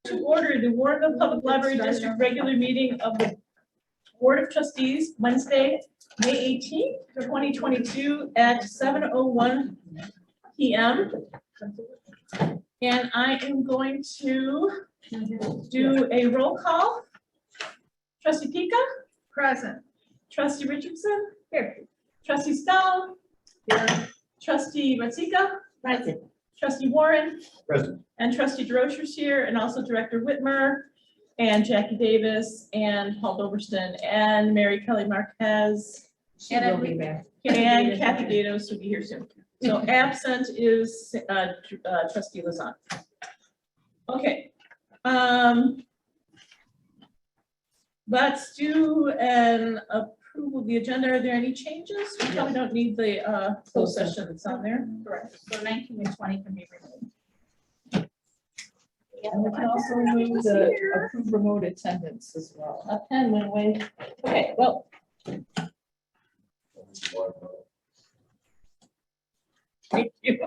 To order the Warrenville Public Library District regular meeting of the Board of Trustees, Wednesday, May 18th, 2022 at 7:01 p.m. And I am going to do a roll call. Trustee Pika? Present. Trustee Richardson? Here. Trustee Stahl? Here. Trustee Ratzika? Present. Trustee Warren? Present. And Trustee DeRocher's here, and also Director Whitmer, and Jackie Davis, and Paul Doberston, and Mary Kelly Marquez. And Kathy Gatos will be here soon. So absent is Trustee Lazan. Okay. Let's do an approval of the agenda. Are there any changes? We probably don't need the closed session that's on there. Correct. So 19 and 20 can be removed. And we can also remove the approved remote attendance as well. A pen went away. Okay, well. Thank you.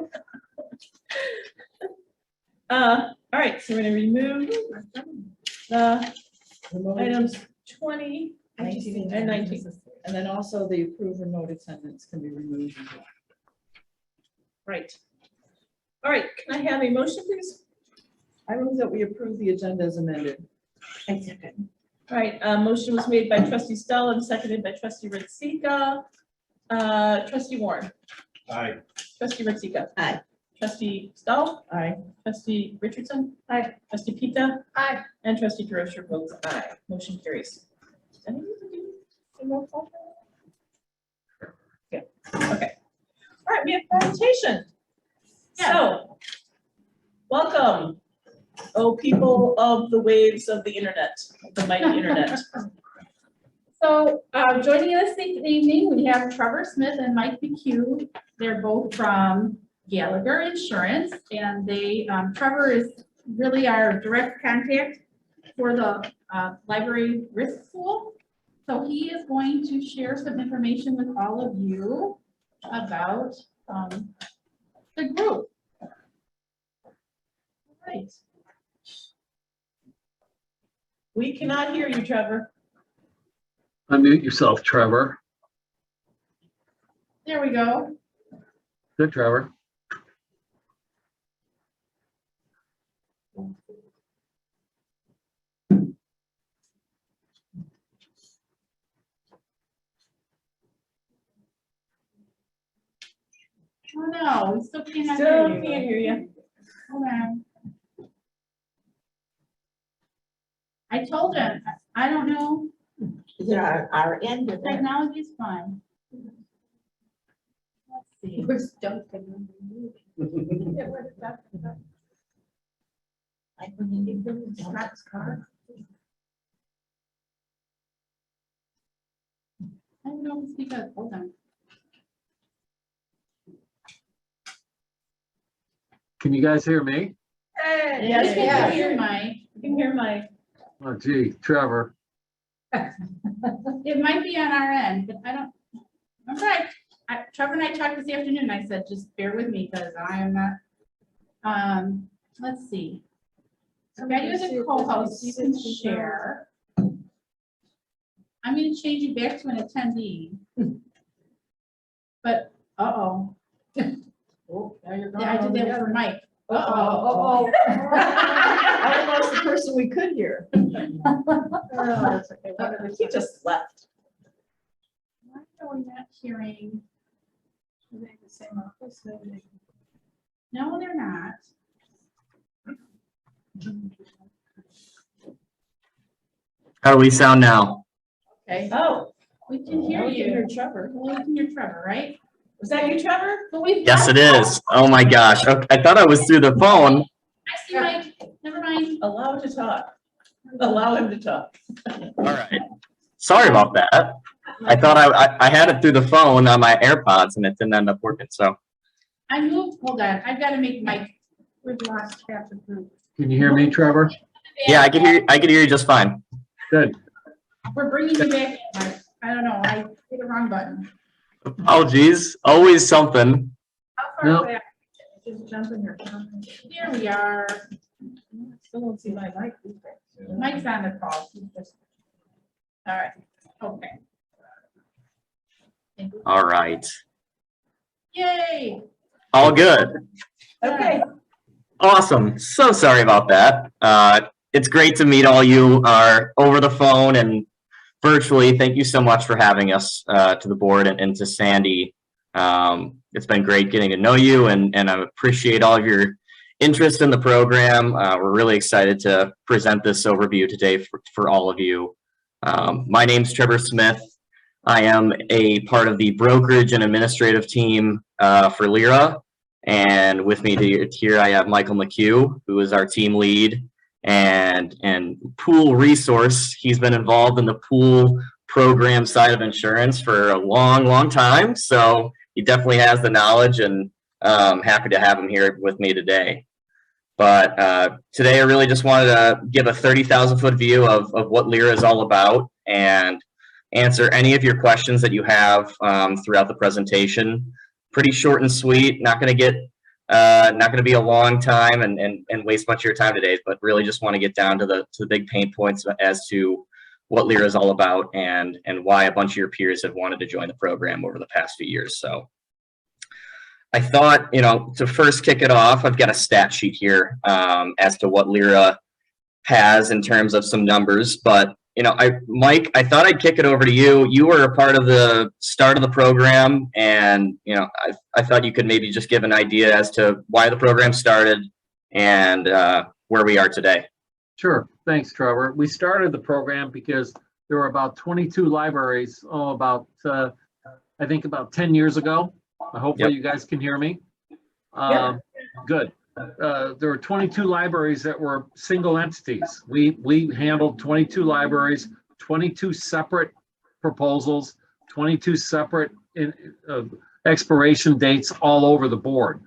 All right, so we're going to remove items 20, 19, and 19. And then also the approved remote attendance can be removed as well. Right. All right, can I have a motion, please? I move that we approve the agenda as amended. All right, motion was made by Trustee Stahl and seconded by Trustee Ritzika. Trustee Warren. Aye. Trustee Ritzika. Aye. Trustee Stahl. Aye. Trustee Richardson. Aye. Trustee Pita. Aye. And Trustee DeRocher votes aye. Motion carries. Does anyone need to do a roll call? Yeah. Okay. All right, we have presentation. Yeah. So, welcome, oh people of the waves of the internet, the mighty internet. So joining us this evening, we have Trevor Smith and Mike McHugh. They're both from Gallagher Insurance, and they Trevor is really our direct contact for the library risk pool. So he is going to share some information with all of you about the group. Right. We cannot hear you, Trevor. Unmute yourself, Trevor. There we go. Good, Trevor. Oh no, we still cannot Still hear you. can't hear you. Hold on. I told him, I don't know, Is it our end of that? technology is fine. Let's see. We're stuck. Like when you need them in Scott's car. I don't know if it's because, hold on. Can you guys hear me? Yes, we can hear Mike. You can hear my, Oh, gee, Trevor. It might be on our end, but I don't, I'm right. Trevor and I talked this afternoon. I said, just bear with me because I am not, let's see. So I use a co-host, you can share. I'm gonna change you back to an attendee. But, uh-oh. Oh, now you're Yeah, I did that for Mike. Uh-oh. I lost the person we could hear. that's okay. He just left. Why are we not hearing? Are they the same office? No, they're not. How do we sound now? Okay, Oh, we can hear Now we can you. hear Trevor. Well, we can hear Trevor, right? was that you, Trevor? But we've Yes, got- it is. Oh my gosh. Okay, I thought I was through the phone. I see Mike, never mind. Allow to talk. Allow him to talk. All right. Sorry about that. I thought I had it through the phone on my AirPods and it didn't end up working. So I moved, hold on, I've got to make Mike, we've lost half the group. Can you hear me, Trevor? yeah, I can hear you. I can hear you just fine. Good. We're bringing you back in, Mike. I don't know, I hit the wrong button. Oh, geez. Always something. How far No. back? Just jump in here. Here we are. Still don't see my mic. Mike's on the call. All right, okay. All right. Yay. All good. Okay. Awesome. So sorry about that. It's great to meet all you over the phone and virtually. Thank you so much for having us to the board and to Sandy. It's been great getting to know you, and I appreciate all of your interest in the program. We're really excited to present this overview today for all of you. My name's Trevor Smith. I am a part of the brokerage and administrative team for LIRA. And with me here, I have Michael McHugh, who is our team lead and pool resource. He's been involved in the pool program side of insurance for a long time. So he definitely has the knowledge, and happy to have him here with me today. But today I really just wanted to give a 30,000-foot view of what LIRA is all about and answer any of your questions that you have throughout the presentation. Pretty short and sweet, not going to be a long time and waste much of your time today, but really just want to get down to the big pain points as to what LIRA is all about and why a bunch of your peers have wanted to join the program over the past few years. So I thought, to first kick it off, I've got a stat sheet here as to what LIRA has in terms of some numbers, but Mike, I thought I'd kick it over to you. You were a part of the start of the program, and I thought you could maybe just give an idea as to why the program started and where we are today. Sure. Thanks, Trevor. We started the program because there were about 22 libraries, I think about 10 years ago. Hopefully you guys can hear me. Good. There were 22 libraries that were single entities. We handled 22 libraries, 22 separate proposals, 22 separate expiration dates all over the board.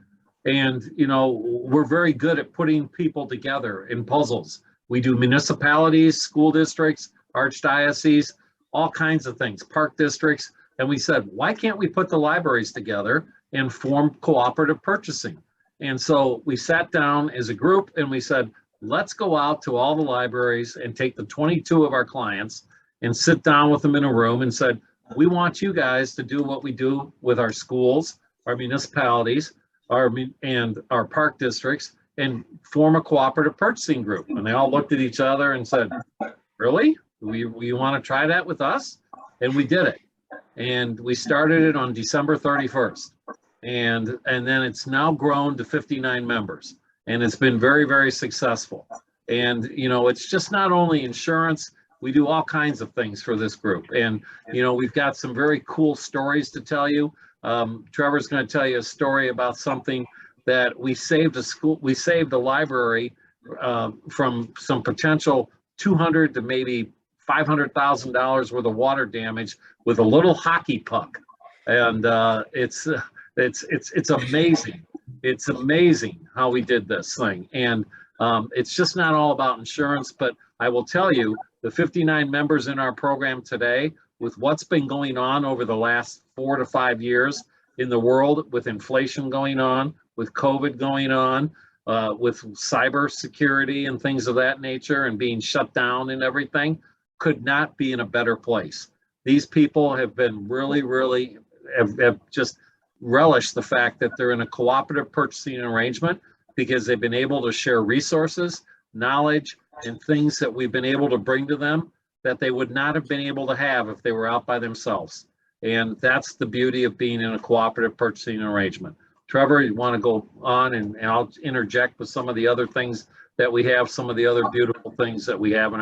And, we're very good at putting people together in puzzles. We do municipalities, school districts, archdioceses, all kinds of things, park districts. And we said, why can't we put the libraries together and form cooperative purchasing? And so we sat down as a group and we said, let's go out to all the libraries and take the 22 of our clients and sit down with them in a room and said, we want you guys to do what we do with our schools, our municipalities, and our park districts, and form a cooperative purchasing group. And they all looked at each other and said, really? You want to try that with us? And we did it. And we started it on December 31st. And then it's now grown to 59 members, and it's been very, very successful. And it's just not only insurance. We do all kinds of things for this group, and we've got some very cool stories to tell you. Trevor's going to tell you a story about something that we saved a library from some potential $200,000 to maybe $500,000 worth of water damage with a little hockey puck, and it's amazing. It's amazing how we did this thing. And it's just not all about insurance, but I will tell you, the 59 members in our program today, with what's been going on over the last 4 to 5 years in the world, with inflation going on, with COVID going on, with cyber security and things of that nature and being shut down and everything, could not be in a better place. These people have been really have just relish the fact that they're in a cooperative purchasing arrangement because they've been able to share resources, knowledge, and things that we've been able to bring to them that they would not have been able to have if they were out by themselves. And that's the beauty of being in a cooperative purchasing arrangement. Trevor, you want to go on, and I'll interject with some of the other things that we have, some of the other beautiful things that we have in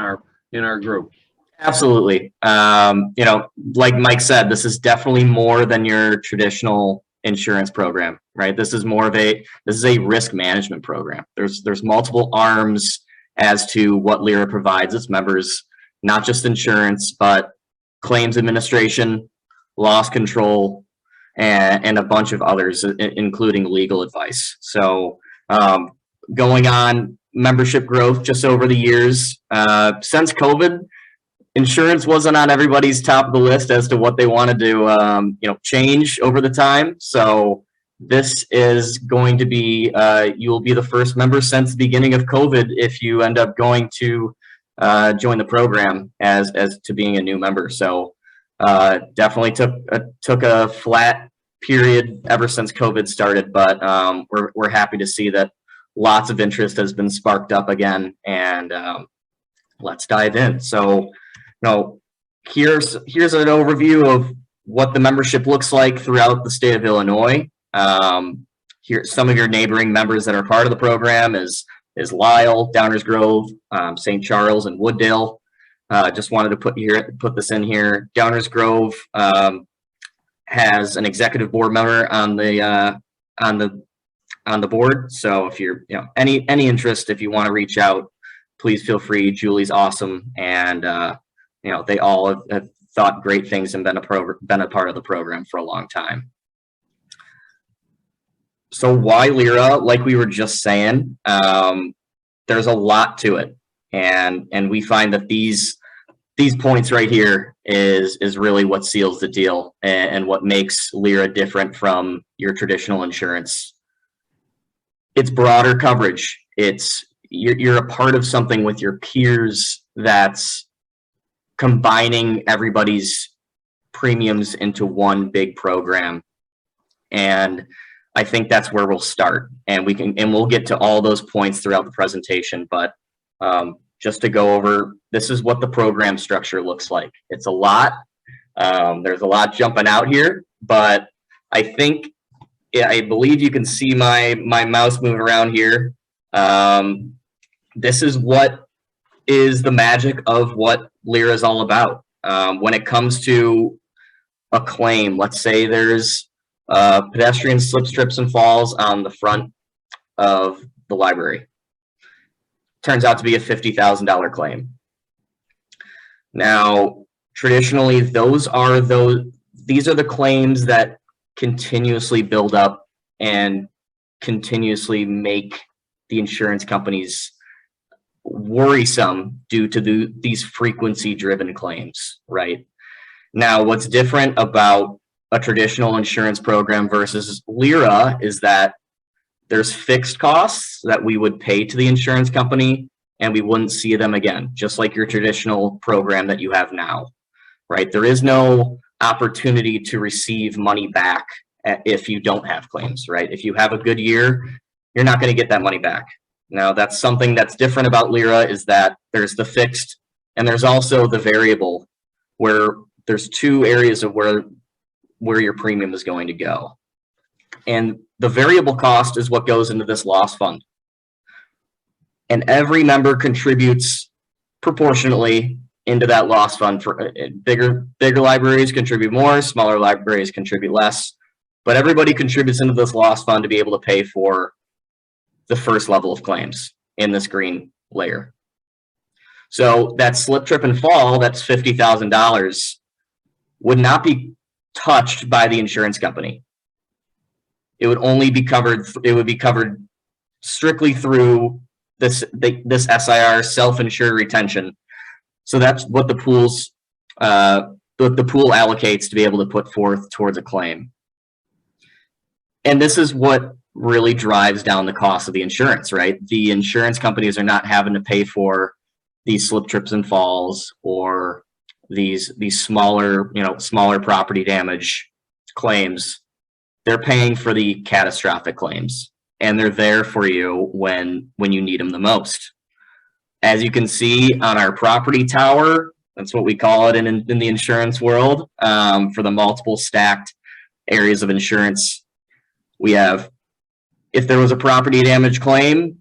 our group. Absolutely. Like Mike said, this is definitely more than your traditional insurance program, right? This is a risk management program. There's multiple arms as to what LIRA provides its members, not just insurance, but claims administration, loss control, and a bunch of others, including legal advice. So going on membership growth just over the years, since COVID, insurance wasn't on everybody's top of the list as to what they wanted to, change over the time. So this is going to be, you will be the first member since the beginning of COVID if you end up going to join the program as to being a new member. So definitely took a flat period ever since COVID started, but we're happy to see that lots of interest has been sparked up again, and let's dive in. So, here's an overview of what the membership looks like throughout the state of Illinois. Here, some of your neighboring members that are part of the program is Lisle, Downers Grove, St. Charles, and Wooddale. Just wanted to put this in here. Downers Grove has an executive board member on the board. So if you're any interest, if you want to reach out, please feel free. Julie's awesome, and they all have thought great things and been a part of the program for a long time. So why LIRA? Like we were just saying, there's a lot to it, and we find that these points right here is really what seals the deal and what makes LIRA different from your traditional insurance. It's broader coverage. You're a part of something with your peers that's combining everybody's premiums into one big program. And I think that's where we'll start. And we'll get to all those points throughout the presentation, but just to go over, this is what the program structure looks like. It's a lot. There's a lot jumping out here, but I believe you can see my mouse move around here. This is what is the magic of what LIRA is all about. When it comes to a claim, let's say there's pedestrian slips, trips, and falls on the front of the library. Turns out to be a $50,000 claim. Now, traditionally, these are the claims that continuously build up and continuously make the insurance companies worrisome due to these frequency-driven claims, right? Now, what's different about a traditional insurance program versus LIRA is that there's fixed costs that we would pay to the insurance company and we wouldn't see them again, just like your traditional program that you have now, right? There is no opportunity to receive money back if you don't have claims, right? If you have a good year, you're not going to get that money back. Now, that's something that's different about LIRA is that there's the fixed and there's also the variable, where there's two areas of where your premium is going to go. And the variable cost is what goes into this loss fund. And every member contributes proportionately into that loss fund. For bigger libraries contribute more, smaller libraries contribute less, but everybody contributes into this loss fund to be able to pay for the first level of claims in this green layer. So that slip, trip, and fall, that's $50,000, would not be touched by the insurance company. It would only be covered, it would be covered strictly through this SIR, self-insured retention. So that's what the pool allocates to be able to put forth towards a claim. And this is what really drives down the cost of the insurance, right? The insurance companies are not having to pay for these slip, trips, and falls, or these smaller property damage claims. They're paying for the catastrophic claims, and they're there for you when you need them the most. As you can see on our property tower, that's what we call it in the insurance world, for the multiple stacked areas of insurance. We have, if there was a property damage claim,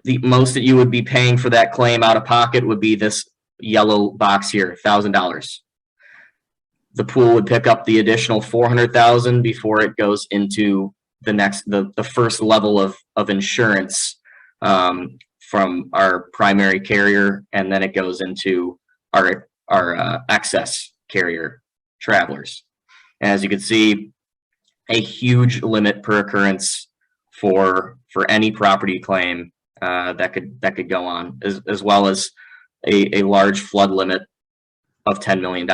the most that you would be paying for that claim out of pocket would be this yellow box here, $1,000. The pool would pick up the additional $400,000 before it goes into the first level of insurance from our primary carrier, and then it goes into our excess carrier, Travelers. And as you can see, a huge limit per occurrence for any property claim that could go on, as well as a large flood limit of $10 million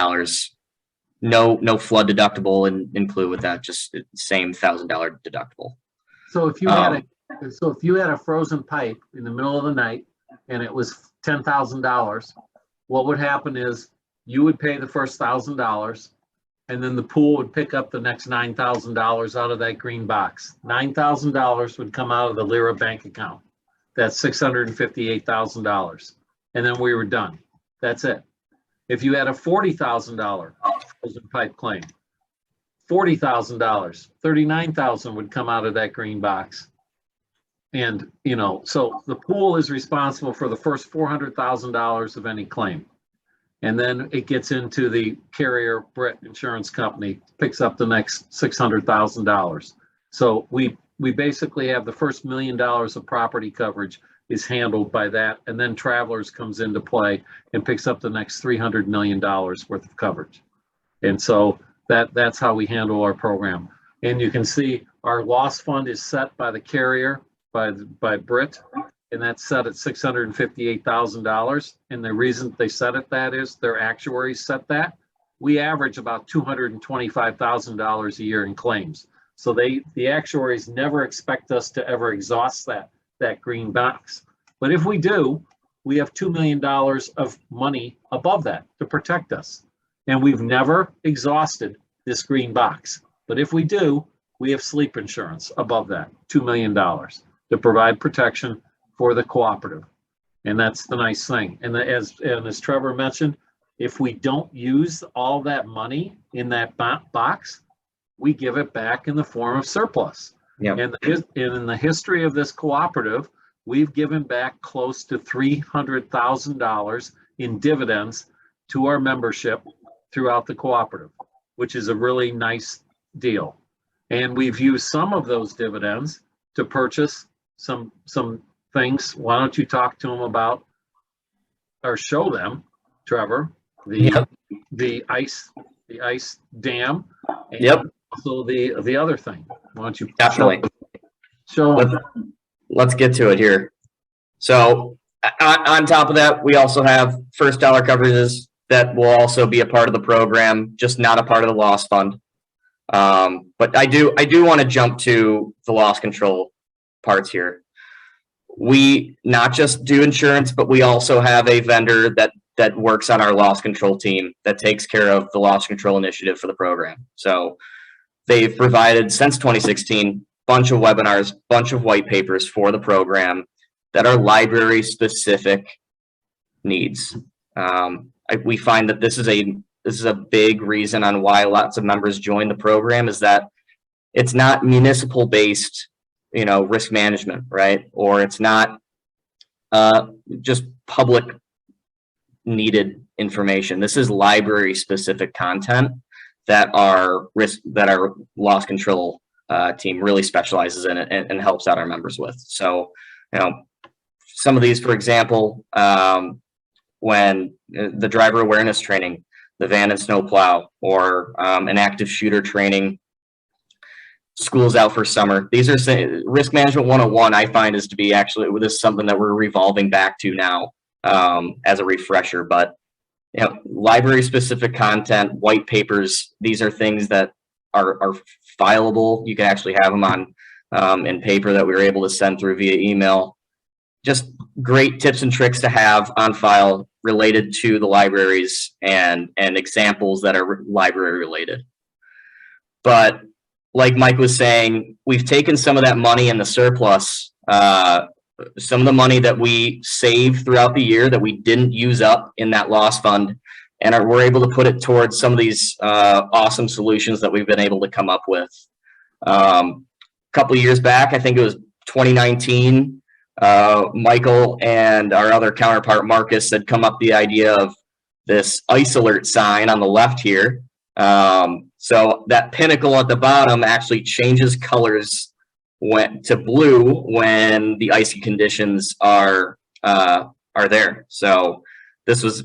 no flood deductible included with that, just same $1,000 deductible. So if you had a frozen pipe in the middle of the night and it was $10,000, what would happen is you would pay the first $1,000 and then the pool would pick up the next $9,000 out of that green box. $9,000 would come out of the Lyra bank account. That's $658,000. And then we were done. That's it. If you had a $40,000 frozen pipe claim, $40,000, $39,000 would come out of that green box. And, you know, so the pool is responsible for the first $400,000 of any claim. And then it gets into the carrier, Brit Insurance Company, picks up the next $600,000. So we basically have the first $1 million of property coverage is handled by that. And then Travelers comes into play and picks up the next $300 million worth of coverage. And so that's how we handle our program. And you can see our loss fund is set by the carrier, by Brit, and that's set at $658,000. And the reason they set it that is their actuaries set that. We average about $225,000 a year in claims. So the actuaries never expect us to ever exhaust that green box. But if we do, we have $2 million of money above that to protect us. And we've never exhausted this green box. But if we do, we have sleep insurance above that, $2 million to provide protection for the cooperative. And that's the nice thing. And as Trevor mentioned, if we don't use all that money in that box, we give it back in the form of surplus. Yeah. And in the history of this cooperative, we've given back close to $300,000 in dividends to our membership throughout the cooperative, which is a really nice deal. And we've used some of those dividends to purchase some things. Why don't you talk to them about, or show them, Trevor, the ice dam, and also the other thing. Why don't you Definitely show them? Let's get to it here. So on top of that, we also have first dollar coverages that will also be a part of the program, just not a part of the loss fund. But I do want to jump to the loss control parts here. We not just do insurance, but we also have a vendor that works on our loss control team that takes care of the loss control initiative for the program. So they've provided since 2016 bunch of webinars, bunch of white papers for the program that are library specific needs. We find that this is a big reason on why lots of members join the program, is that it's not municipal based, risk management, right? Or it's not just public needed information. This is library specific content that our loss control team really specializes in it and helps out our members with. So, some of these, for example, when the driver awareness training, the van and snow plow, or an active shooter training, school's out for summer. These are risk management 101. I find is to be actually, this is something that we're revolving back to now as a refresher. But library specific content, white papers, these are things that are fileable. You can actually have them on in paper that we were able to send through via email. Just great tips and tricks to have on file related to the libraries and examples that are library related. But like Mike was saying, we've taken some of that money in the surplus, some of the money that we saved throughout the year that we didn't use up in that loss fund, and we're able to put it towards some of these awesome solutions that we've been able to come up with. A couple of years back, I think it was 2019, Michael and our other counterpart Marcus had come up with the idea of this ice alert sign on the left here. So that pinnacle at the bottom actually changes colors to blue when the icy conditions are there. So this was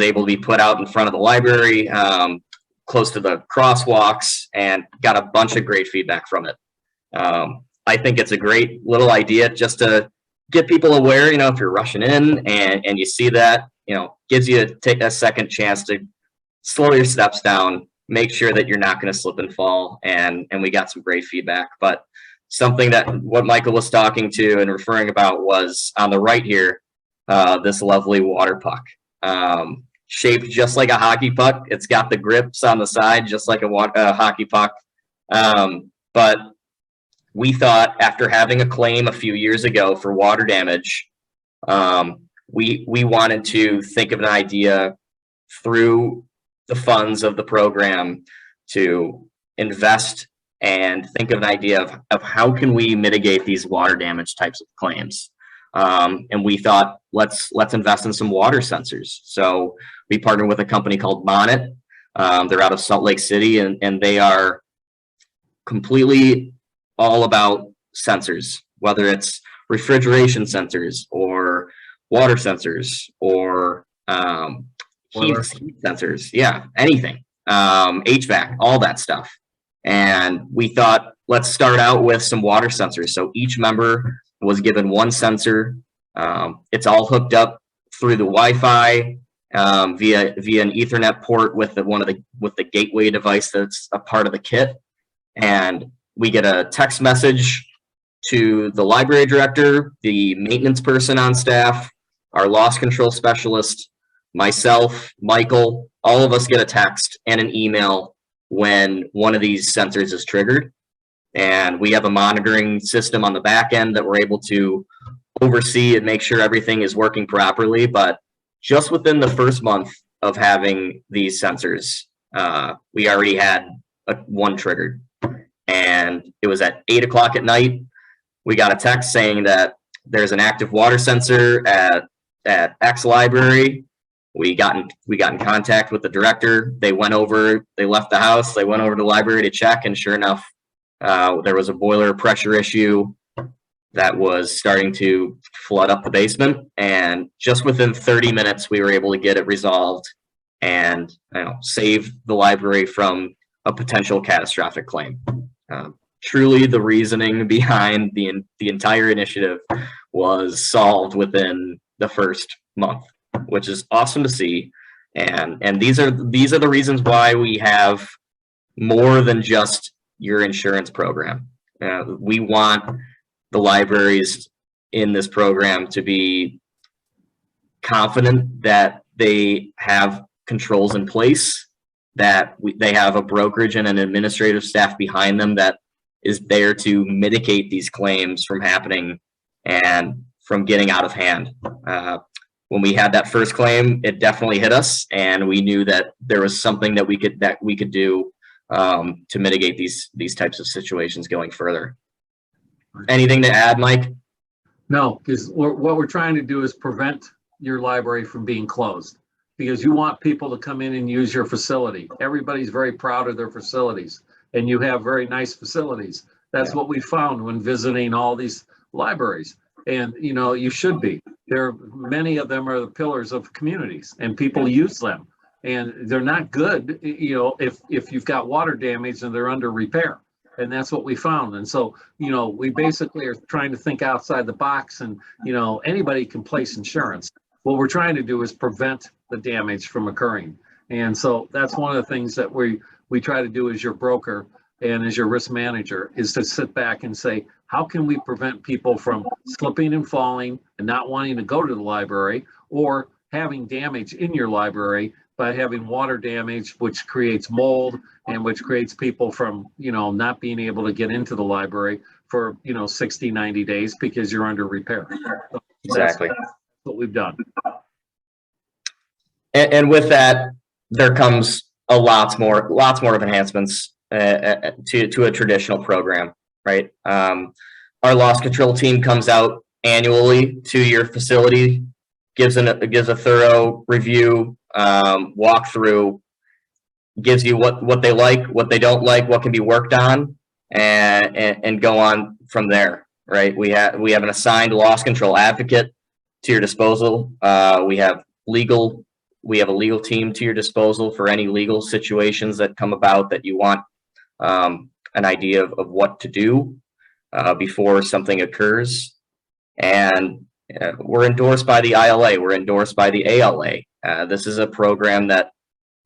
able to be put out in front of the library, close to the crosswalks, and got a bunch of great feedback from it. I think it's a great little idea just to get people aware, if you're rushing in and you see that, gives you take a second chance to slow your steps down, make sure that you're not going to slip and fall. And we got some great feedback. But something that what Michael was talking to and referring about was on the right here, this lovely water puck. Shaped just like a hockey puck. It's got the grips on the side, just like a hockey puck. But we thought, after having a claim a few years ago for water damage, we wanted to think of an idea through the funds of the program to invest and think of an idea of how can we mitigate these water damage types of claims. And we thought, let's invest in some water sensors. So we partnered with a company called Bonnet. They're out of Salt Lake City, and they are completely all about sensors, whether it's refrigeration sensors or water sensors or heat sensors. Yeah, anything. HVAC, all that stuff. And we thought, let's start out with some water sensors. So each member was given one sensor. It's all hooked up through the Wi-Fi via an Ethernet port with the gateway device that's a part of the kit. And we get a text message to the library director, the maintenance person on staff, our loss control specialist, myself, Michael. All of us get a text and an email when one of these sensors is triggered. And we have a monitoring system on the back end that we're able to oversee and make sure everything is working properly. But just within the first month of having these sensors, we already had one triggered. And it was at 8 o'clock at night. We got a text saying that there's an active water sensor at X library. We got in contact with the director. They went over, they left the house, they went over to the library to check, and sure enough, there was a boiler pressure issue that was starting to flood up the basement. And just within 30 minutes, we were able to get it resolved and save the library from a potential catastrophic claim. Truly, the reasoning behind the entire initiative was solved within the first month, which is awesome to see. And these are the reasons why we have more than just your insurance program. We want the libraries in this program to be confident that they have controls in place, that they have a brokerage and an administrative staff behind them that is there to mitigate these claims from happening and from getting out of hand. When we had that first claim, it definitely hit us, and we knew that there was something that we could do to mitigate these types of situations going further. Anything to add, Mike? No, because what we're trying to do is prevent your library from being closed, because you want people to come in and use your facility. Everybody's very proud of their facilities, and you have very nice facilities. That's what we found when visiting all these libraries. And you should be. Many of them are the pillars of communities, and people use them. And they're not good, if you've got water damage and they're under repair. And that's what we found. And so, we basically are trying to think outside the box, and, anybody can place insurance. What we're trying to do is prevent the damage from occurring. And so that's one of the things that we try to do as your broker and as your risk manager, is to sit back and say, how can we prevent people from slipping and falling and not wanting to go to the library, or having damage in your library by having water damage, which creates mold and which creates people from, not being able to get into the library for, 60, 90 days because you're under repair. So Exactly. that's what we've done. And with that, there comes lots more of enhancements to a traditional program, right? Our loss control team comes out annually to your facility, gives a thorough review, walkthrough, gives you what they like, what they don't like, what can be worked on, and go on from there, right? We have an assigned loss control advocate to your disposal. We have a legal team to your disposal for any legal situations that come about that you want an idea of what to do before something occurs. And we're endorsed by the ILA. We're endorsed by the ALA. This is a program that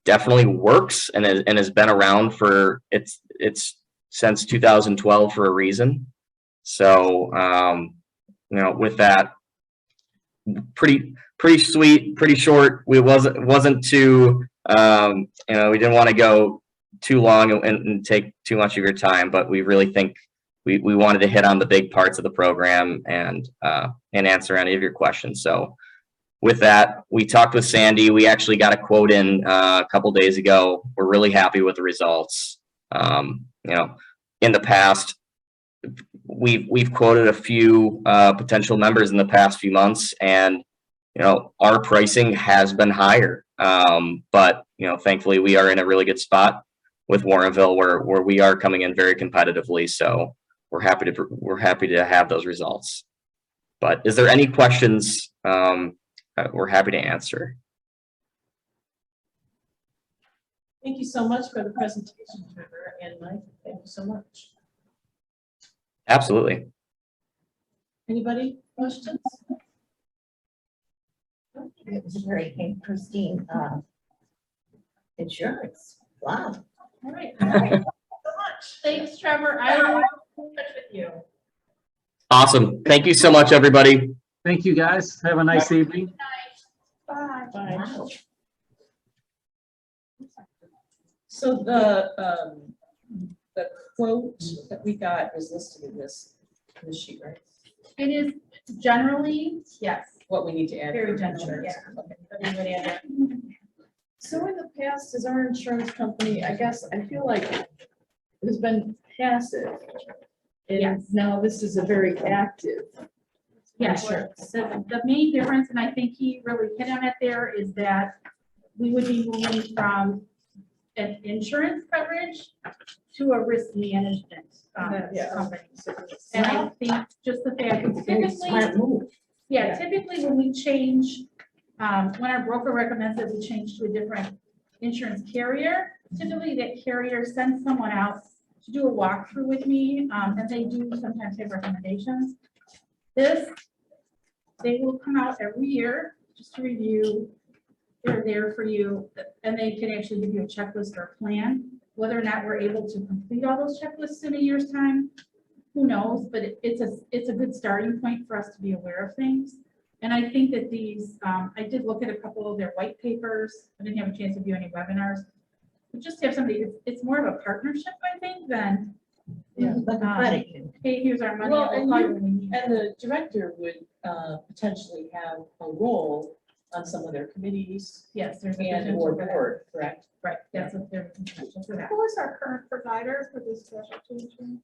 definitely works and has been around for it's since 2012 for a reason. So, you know, with that, pretty sweet, pretty short. We wasn't too, you know, we didn't want to go too long and take too much of your time, but we really think we wanted to hit on the big parts of the program and answer any of your questions. So with that, we talked with Sandy. We actually got a quote in a couple days ago. We're really happy with the results. You know, in the past, we've quoted a few potential members in the past few months, and you know, our pricing has been higher. But you know, thankfully, we are in a really good spot with Warrenville, where we are coming in very competitively. So we're happy to have those results. But is there any questions? We're happy to answer. Thank you so much for the presentation, Trevor and Mike. Thank you so much. Absolutely. Anybody questions? It was very interesting, insurance. Wow. All right. Thank you so much. Thanks, Trevor. I will be in touch with you. Awesome. Thank you so much, everybody. Thank you, guys. Have a nice evening. Bye. Bye. Wow. So the quote that we got was listed in this sheet, right? It is generally, yes. What we need to add. Very for general, insurance. yeah. Okay. Everybody add that? So in the past, as our insurance company, I guess, I feel like it has been passive. And Yes. now this is a very active. Yes, Insurance. the main difference, and I think he really hit on it there, is that we would be moving from an insurance coverage to a risk management company. And I think just the fact that typically, Smart move. yeah, typically when we change, when our broker recommends that we change to a different insurance carrier, typically that carrier sends someone out to do a walkthrough with me, and they do sometimes have recommendations. This, they will come out every year just to review. They're there for you, and they can actually give you a checklist or a plan. Whether or not we're able to complete all those checklists in a year's time, who knows? But it's a good starting point for us to be aware of things. And I think that these, I did look at a couple of their white papers. I didn't have a chance to view any webinars. But just to have somebody, it's more of a partnership, I think, than Like a credit union. hey, here's our money. Well, we'll and call you- you when we need And it. the director would potentially have a role on some of their committees Yes, there's a and potential or for that. board, correct? Right, that's what they're potential for that. Who is our current provider for this specialty insurance?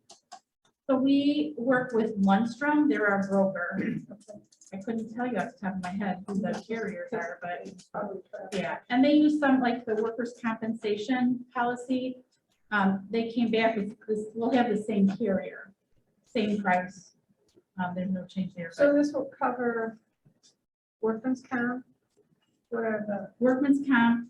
So we work with OneStrom, they're our broker. I couldn't tell you off the top of my head who the carriers are, but yeah. And they use some, like the workers' compensation policy. They came back with this, we'll have the same carrier, same price. There's no change there. So this will cover workman's comp, whatever. Workman's comp,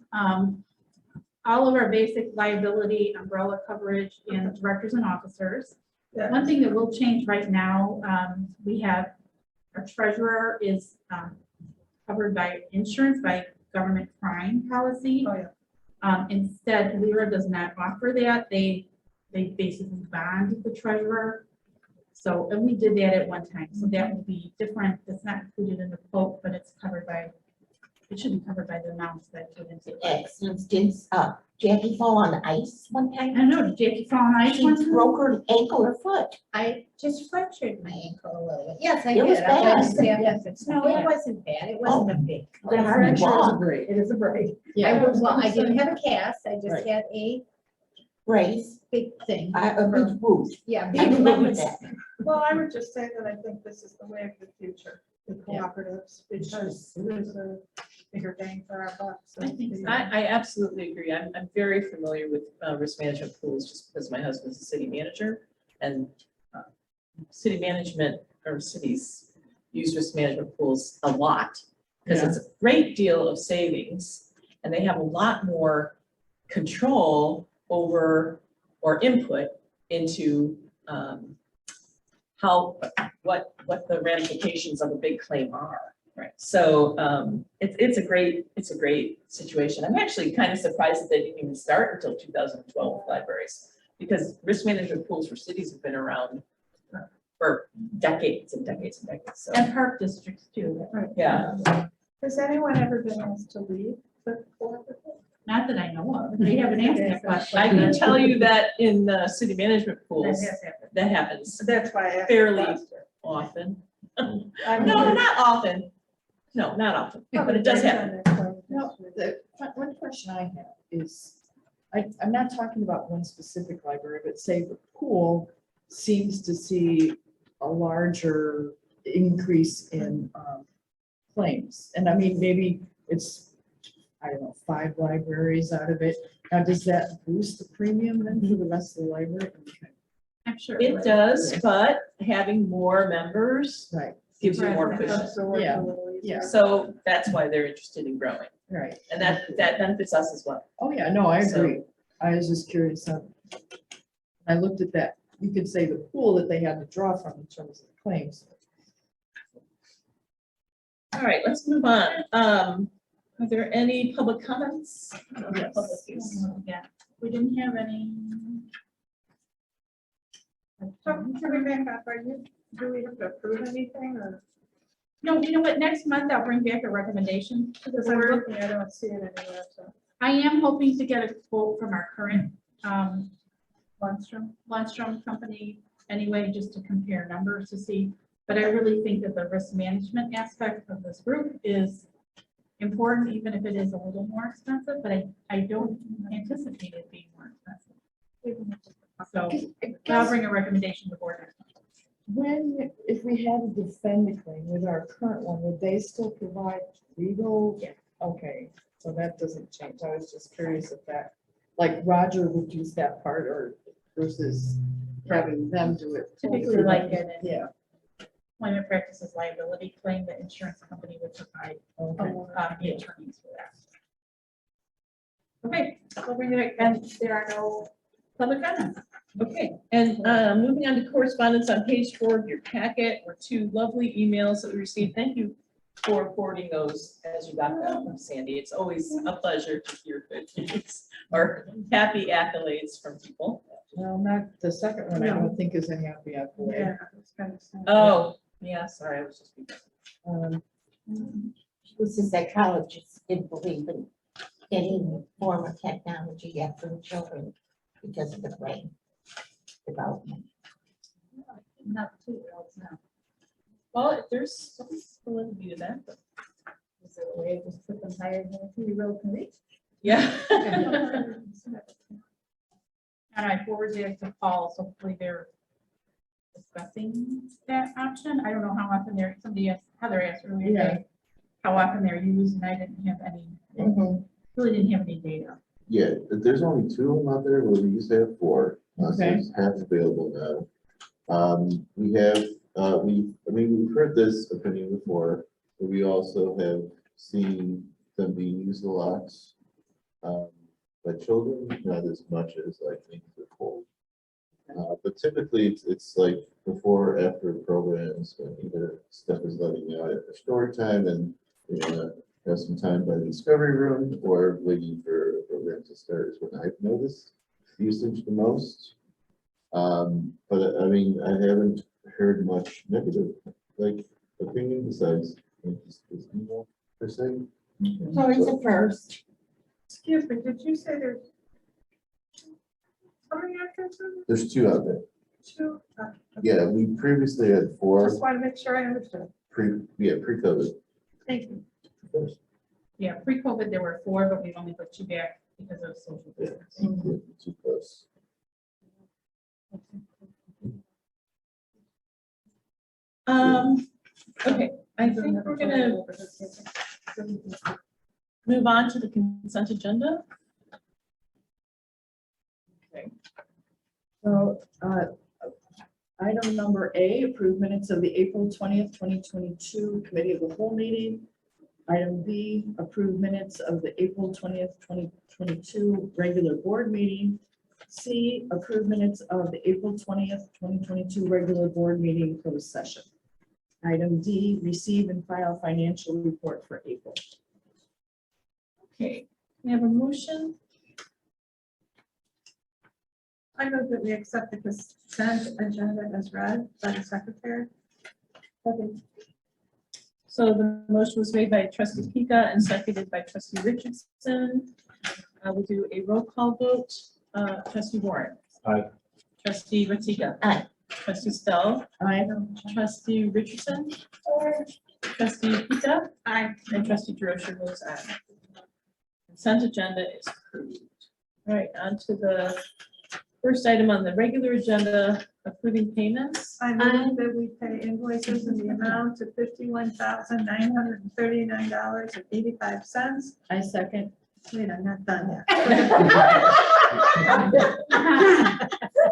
all of our basic liability, umbrella coverage, and directors and officers. One thing that will change right now, we have, our treasurer is covered by insurance, by government crime policy. Oh, yeah. Instead, Lyra does not offer that. They basically bond the treasurer. So, and we did that at one time. So that will be different. It's not included in the quote, but it's covered by, it should be covered by the amounts that go into it. Excellent. Didn't Jackie fall on the ice one I time? don't know, did Jackie fall on ice She once? broke her ankle or foot. I just fractured my ankle a little bit. Yes, I It was did. bad. Yes, no, it wasn't bad. It wasn't a big. But hardly walk. It is a break. I was, well, I didn't have a cast. I just had a Brace, big thing. a big boot. Yeah. I big remember boots. that. Well, I would just say that I think this is the way of the future, the cooperatives, because there's a bigger bang for our buck. so I think so. I absolutely agree. I'm very familiar with risk management pools just because my husband's a city manager, and city management or cities use risk management pools a lot because it's a great deal of savings, and they have a lot more control over or input into what the ramifications of a big claim are. Right, so, it's a great situation. I'm actually kind of surprised that they didn't even start until 2012 with libraries. Because risk management pools for cities have been around for decades and decades and decades, so, And park districts too. yeah. Has anyone ever been asked to leave the cooperative? Not that I know of. They haven't asked that question. I can tell you that in the city management pools, That has happened. that happens That's why I asked. the fairly question. often. I mean, No, not often. No, not often, but it does happen. No, the one question I have is, I'm not talking about one specific library, but say the pool seems to see a larger increase in claims. And I mean, maybe it's, I don't know, 5 libraries out of it. Now, does that boost the premium then for the rest of the library? Okay. I'm sure. It does, but having more members Right, gives you more Right. cushion. Absorb Yeah. a little easier. yeah, So that's why they're interested in growing, right. and that benefits us as well. Oh, yeah, no, I So- agree. I was just curious. I looked at that. You could say the pool that they had to draw from in terms of the claims. All right, let's move on. Are there any public comments? Yes. Public use. Yeah, we didn't have any. So can we back up? Do we have to approve anything or? No, you know what, next month I'll bring back a recommendation to the Because I'm board. looking, I don't see it anywhere, so. I am hoping to get a quote from our current Lundstrom. Lundstrom company anyway, just to compare numbers to see. But I really think that the risk management aspect of this group is important, even if it is a little more expensive, but I don't anticipate it being more expensive. So I'll bring a recommendation to the board next month. When, if we had to defend a claim with our current one, would they still provide legal? Yeah. Okay, so that doesn't change. I was just curious if that, like Roger would use that part or versus having them do it. Typically like it in Yeah. employment practices liability claim, the insurance company would provide Okay. the attorneys for that. Okay, I'll bring it, and there are no public comments. Okay, and moving on to correspondence on page 4 of your packet were 2 lovely emails that we received. Thank you for forwarding those as you got them from Sandy. It's always a pleasure to hear good things or happy accolades from people. Well, not the second one, I don't think is a happy accolade. Yeah, it's kind of sad. Oh, yeah, sorry, I was just. Who's a psychologist didn't believe in any form of technology yet for the children because of the brain development. Not too well, it's not. Well, if there's some validity to that, but Is there a way to just put them higher than a 3-year-old can reach? yeah. And I forwarded it to Paul, so hopefully they're discussing that option. I don't know how often somebody asked, Heather asked earlier today, how often they're used, and I didn't have any, really didn't have any data. Yeah, there's only 2 of them out there, where we used to have 4, so Okay. there's half available now. We have, we've heard this opinion before, but we also have seen them being used a lot by children, not as much as I think before. But typically, it's like before, or after programs, when either stuff is letting you out after story time and you wanna have some time by the discovery room, or waiting for a program to start is when I've noticed usage the most. But I mean, I haven't heard much negative, like, opinion besides this email per se. So it's a first. Excuse me, did you say there's? How many entrances? There's 2 out there. 2? Yeah, we previously had 4 Just want to make sure I understood. pre-COVID. Thank you. Yeah, pre-COVID, there were 4, but we only put 2 back because of social distancing. Too close. Okay, I think we're gonna move on to the consent agenda. So, item number A, approve minutes of the April 20th, 2022 Committee of the Whole meeting. Item B, approve minutes of the April 20th, 2022 regular board meeting. C, approve minutes of the April 20th, 2022 regular board meeting closed session. Item D, receive and file financial report for April. Okay, we have a motion. I move that we accept the consent agenda as read by the secretary. So the motion was made by trustee Pika and seconded by trustee Richardson. We'll do a roll call vote. Trustee Warren. Aye. Trustee Ratika. Aye. Trustee Stoll. Aye. Trustee Richardson. Trustee Pika. Aye. And trustee DeRosa votes aye. Consent agenda is approved. All right, on to the first item on the regular agenda, approving payments. I move that we pay invoices in the amount of $51,939.85. I second. Wait, I'm not done yet.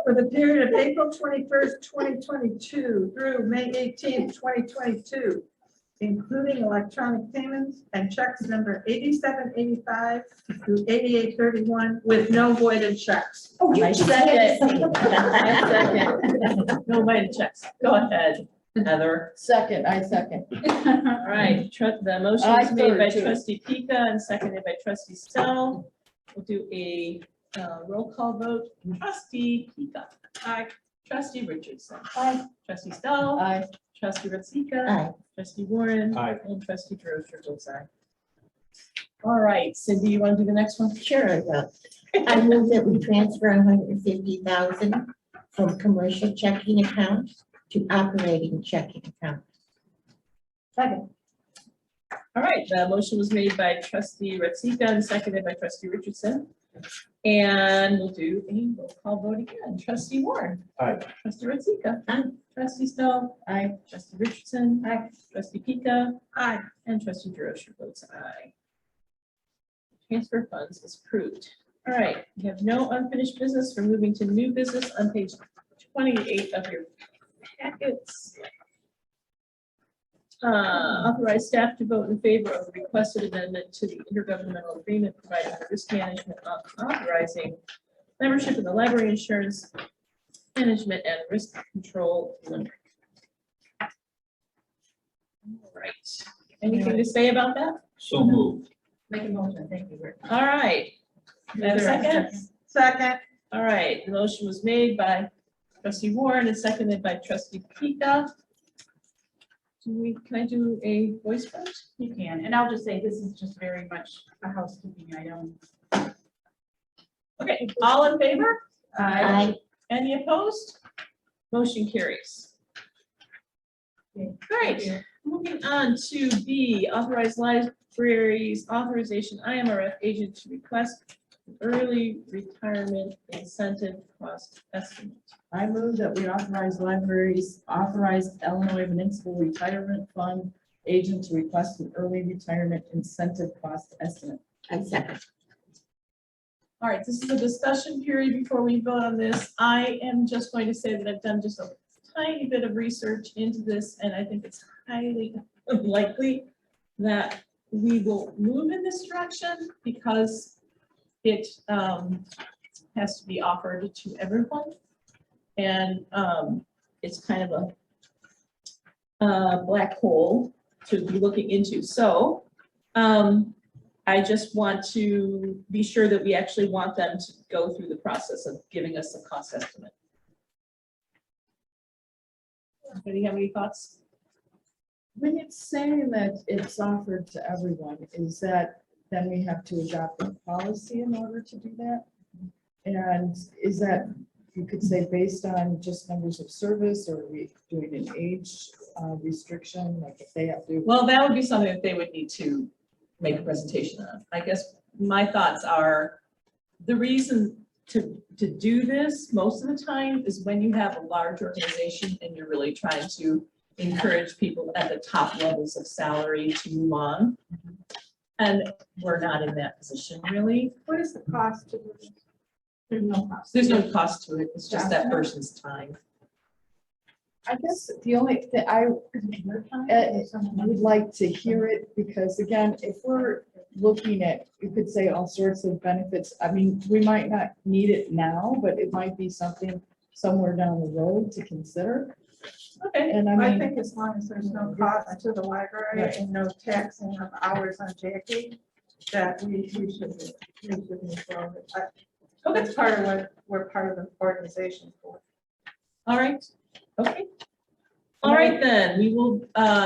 For the period of April 21st, 2022 through May 18th, 2022, including electronic payments and checks number 8785 through 8831 with no voided checks. I second. No voided checks. Go ahead, Heather. Second, I second. All right, the motion I is made by third, too. trustee Pika and seconded by trustee Stoll. We'll do a roll call vote. Trustee Pika. Aye. Trustee Richardson. Aye. Trustee Stoll. Aye. Trustee Ratzika. Aye. Trustee Warren. Aye. And trustee DeRosa votes aye. All right, Cindy, you want to do the next one? Sure, I will. I move that we transfer 150,000 from commercial checking account to operating checking account. Second. All right, the motion was made by trustee Ratzika and seconded by trustee Richardson. And we'll do a roll call vote again. Trustee Warren. Aye. Trustee Ratzika. Aye. Trustee Stoll. Aye. Trustee Richardson. Aye. Trustee Pika. Aye. And trustee DeRosa votes aye. Transfer funds is approved. All right, we have no unfinished business. We're moving to new business on page 28 of your packets. Authorize staff to vote in favor of the requested amendment to the intergovernmental agreement providing for risk management, authorizing membership in the library insurance management and risk control limit. All right, anything to say about that? So moved. Make a motion, thank you. All right. Do I have a second? Second. All right, the motion was made by trustee Warren and seconded by trustee Pika. Can I do a voice vote? You can, and I'll just say, this is just very much a housekeeping item. Okay, all in favor? Aye. Any opposed? Motion carries. All right, moving on to B, authorized libraries authorization IMRF agent to request early retirement incentive cost estimate. I move that we authorize libraries, authorized Illinois Municipal Retirement Fund agent to request an early retirement incentive cost estimate. I second. All right, this is a discussion period before we vote on this. I am just going to say that I've done just a tiny bit of research into this, and I think it's highly likely that we will move in this direction because it has to be offered to everyone. And it's kind of a black hole to be looking into. So I just want to be sure that we actually want them to go through the process of giving us a cost estimate. Anybody have any thoughts? When it's saying that it's offered to everyone, is that then we have to adopt a policy in order to do that? And is that, you could say, based on just numbers of service, or are we doing an age restriction, like if they have to? Well, that would be something that they would need to make a presentation on. I guess my thoughts are, the reason to do this most of the time is when you have a large organization and you're really trying to encourage people at the top levels of salary to move on. And we're not in that position really. What is the cost to do this? There's no cost. There's no cost to it. It's just that person's time. I guess the only thing I would like to hear it, because again, if we're looking at, you could say all sorts of benefits. I mean, we might not need it now, but it might be something somewhere down the road to consider. Okay, And I I mean, think as long as there's no cost to the library Right. and no taxing of hours on Jackie, that we should move forward. That's part of what we're part of the organization for. all right, okay. All right, then, we will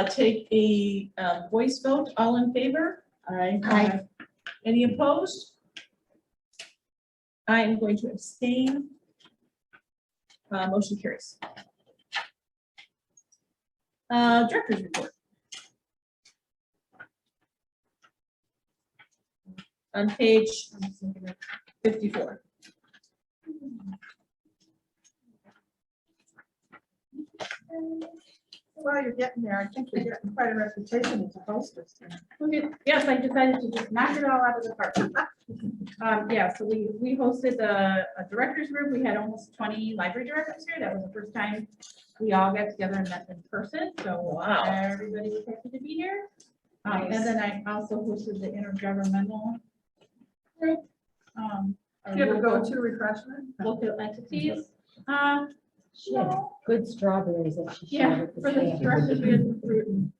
take a voice vote. All in favor? Aye. Any opposed? I am going to abstain. Motion carries. Director's report. On page 54. While you're getting there, I think you're getting quite a reputation as a hostess. Okay, yes, I decided to just knock it all out of the park. Yeah, so we hosted a directors group. We had almost 20 library directors here. That was the first time we all got together and met in person. So Wow. everybody was happy to be here. And then I also hosted the intergovernmental group. Do you ever go to refreshment? Local entities. She had good strawberries that she Yeah, shared with for the the family. directors, we had some fruit and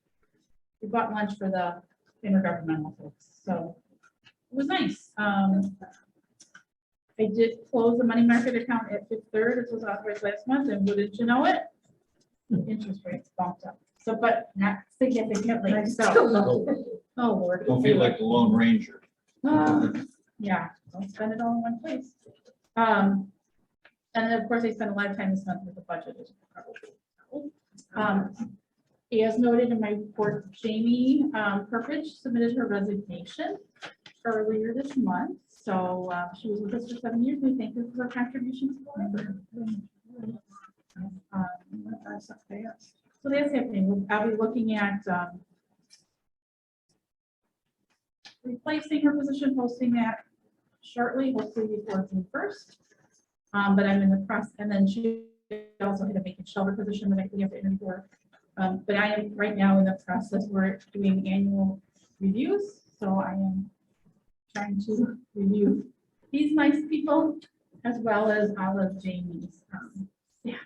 we bought lunch for the intergovernmental folks, so it was nice. I did close the money market account at Fifth Third, this was authorized last month, and wouldn't you know it? Interest rates bumped up, so, but not significantly, so, oh Lord. Don't feel like the Lone Ranger. Yeah, don't spend it all in one place. And then, of course, I spent a lot of time this month with the budget. As you probably know. As noted in my report, Jamie Purpich submitted her resignation earlier this month. So she was with us for 7 years. We thank her for her contributions to the library. So that's happening. I'll be looking at replacing her position, posting that shortly, hopefully before June 1st. But I'm in the process, and then she also had a vacant shelter position that we have to interview for. But I am right now in the process, we're doing annual reviews, so I am trying to review these nice people as well as all of Jamie's. Yeah,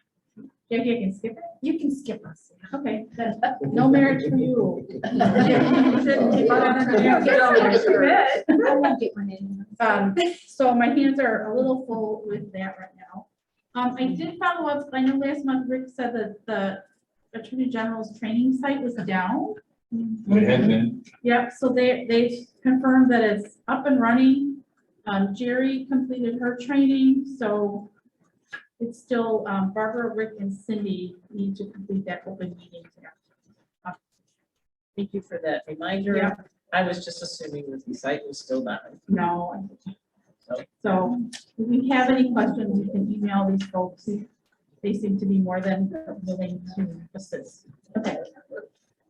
Jackie, I can skip it? You can skip us. Okay, then, no marriage for you. So my hands are a little full with that right now. I did follow up, I know last month Rick said that the Attorney General's training site was down. It had been. Yep, so they confirmed that it's up and running. Jerry completed her training, so it's still, Barbara, Rick, and Cindy need to complete that open meeting. Thank you for that reminder. Yeah. I was just assuming that the site was still down. No. So if you have any questions, you can email these folks. They seem to be more than willing to assist. Okay.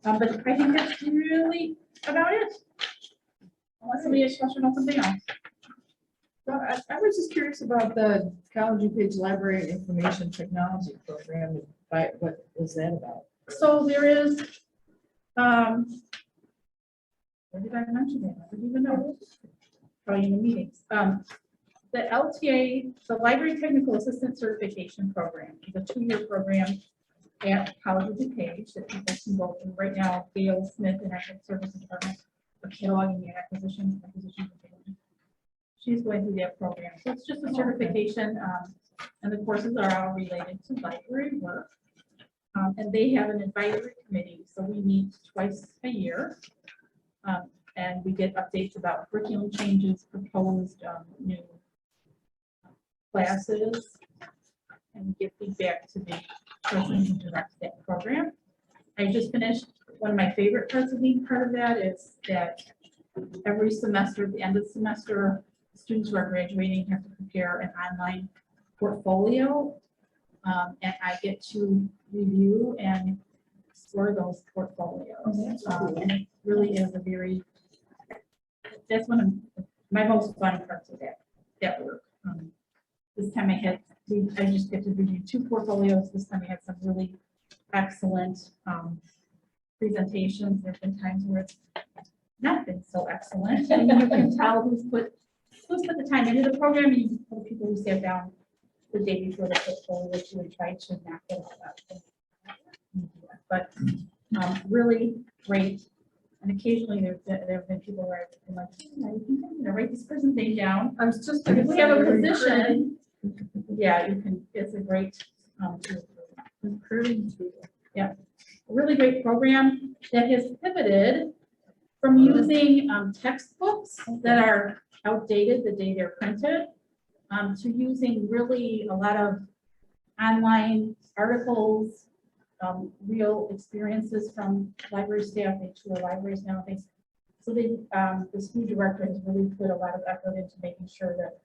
But I think that's really about it. Unless somebody has a question on something else. So I was just curious about the College DuPage Library Information Technology Program. What is that about? So there is, where did I mention that? I didn't even know. Probably in the meetings. The LTA, the Library Technical Assistant Certification Program, is a 2-year program at College of DuPage that people can go through. Right now, Gail Smith in our Services Department for cataloging and acquisition. She's going through that program. So it's just a certification, and the courses are all related to library work. And they have an advisory committee, so we meet twice a year. And we get updates about curriculum changes, proposed new classes, and give feedback to the person who directs that program. I just finished, one of my favorite parts of being part of that is that every semester, at the end of the semester, students who are graduating have to prepare an online portfolio. And I get to review and explore those portfolios. And it really is a very, that's one of my most fun parts of that work. This time I just get to review 2 portfolios. This time I had some really excellent presentations. There've been times where it's not been so excellent. And you can tell who's put the time into the program. And you can tell the people who sat down the day before the portfolio to and tried to knock it all out. but really great. And occasionally there have been people where I've been like, write this person's name down. I was just. If we have a position, yeah, you can, it's a great, tool. Recruiting tool. A really great program that has pivoted from using textbooks that are outdated the day they're printed, to using really a lot of online articles, real experiences from library staff. They tour libraries nowadays. So they, the school director has really put a lot of effort into making sure that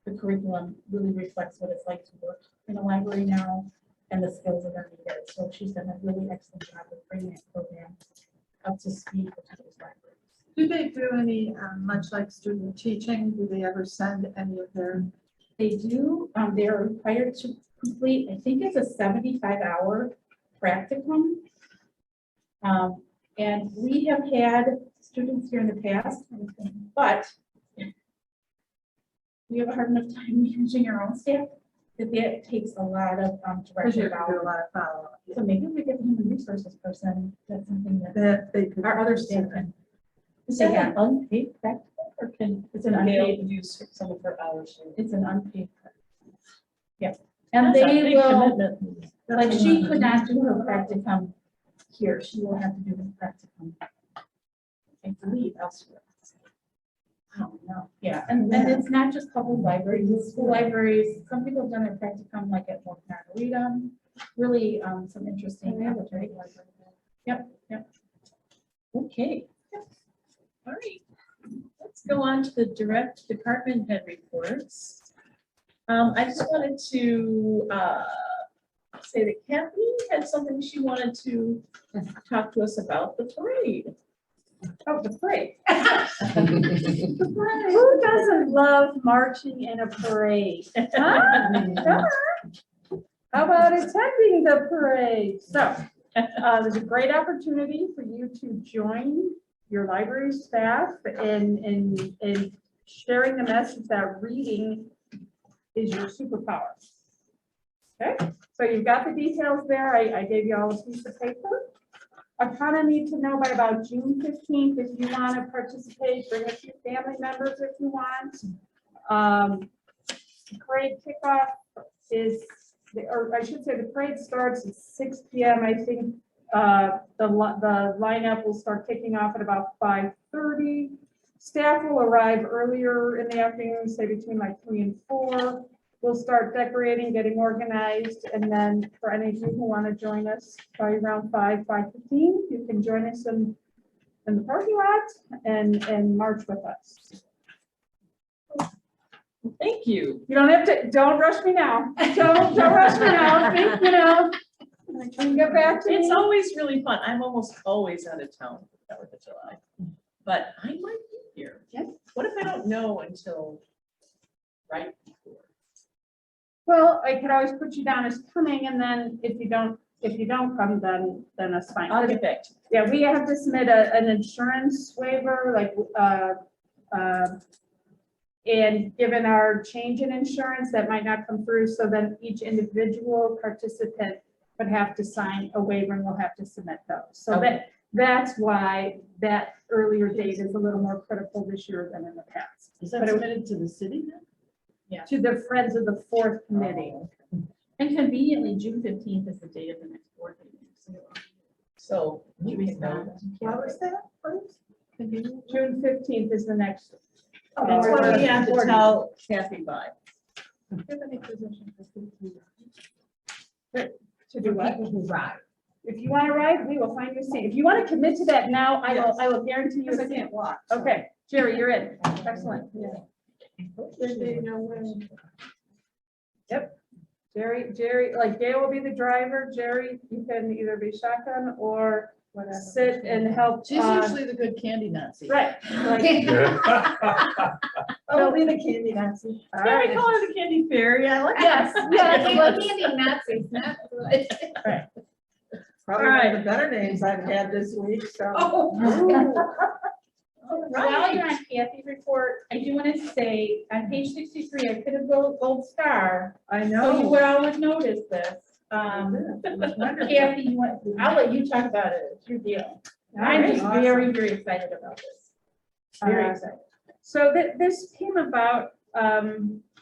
the curriculum really reflects what it's like to work in a library now and the skills that are needed. So she's done a really excellent job of bringing that program up to speed for today's libraries. Do they do any, much like student teaching, do they ever send any of their? They do, they're required to complete, I think it's a 75-hour practicum. And we have had students here in the past, but we have a hard enough time managing our own staff that takes a lot of Because you direction have to do a about. lot of follow-up. So maybe if we get the human resources person, that's something that That they could. our other staff can. Is take that on. an unpaid practical or It's an Gail unpaid, use some of her hours? it's an unpaid. Yeah, and That's a they big will, commitment. like, she could not do her practicum here, she will have to do her practicum, I believe, elsewhere. I don't know, yeah, and it's not just public libraries, it's school libraries, some people have done their practicum like at North Margarita, really, some interesting opportunity. Yep. Okay. All right. Let's go on to the direct department head reports. I just wanted to say that Kathy had something she wanted to talk to us about, the parade. Oh, the parade. Who doesn't love marching in a parade? Huh? How about attending the parade? So, there's a great opportunity for you to join your library staff in sharing the message that reading is your superpower. Okay, so you've got the details there. I gave you all a piece of paper. I kind of need to know by about June 15th if you want to participate, bring a few family members if you want. Parade kickoff is, or I should say the parade starts at 6 p.m. I think the lineup will start kicking off at about 5:30. Staff will arrive earlier in the afternoon, say between like 3 and 4. We'll start decorating, getting organized, and then for any of you who want to join us by around 5:15, you can join us in the parking lot and march with us. Thank you. You don't have to, don't rush me now. Don't rush me now. Think, you can get back to It's me. always really fun. I'm almost always out of town for 4th of July, but I might be here. Yes. What if I don't know until right before? Well, I could always put you down as coming, and then if you don't come, then that's fine. I'll get back to you. Yeah, we have to submit an insurance waiver, like, and given our change in insurance, that might not come through, so then each individual participant would have to sign a waiver and we'll have to submit those. So Okay. that's why that earlier date is a little more critical this year than in the past. Is that But it- submitted to the city then? To the Friends of the Fourth Committee. And conveniently, June 15th is the date of the next board meeting. So You you can know. What was that, please? June 15th is the next. That's what we have to tell Kathy by. To do what? People who ride. If you want to ride, we will find you a seat. If you want to commit to that now, I will guarantee you. Because I a seat. can't walk. Okay, Jerry, you're in. Excellent. Yep. Jerry, like Gail will be the driver. Jerry, you can either be shotgun or sit and help. She's usually the good candy Nazi. Right. Like, I'll be the candy Nazi. all Yeah, we right. call her the Candy Fairy. I like Yes, that. yes, Well, candy Nazis, not good. Probably one of the better names I've had this week, so. While you're on Kathy's report, I do want to say, on page 63, I put a gold star, I so you know. would all would notice this. Kathy, I'll let you talk about it. It's your deal. I'm just very, very excited about this. Very excited. So this came about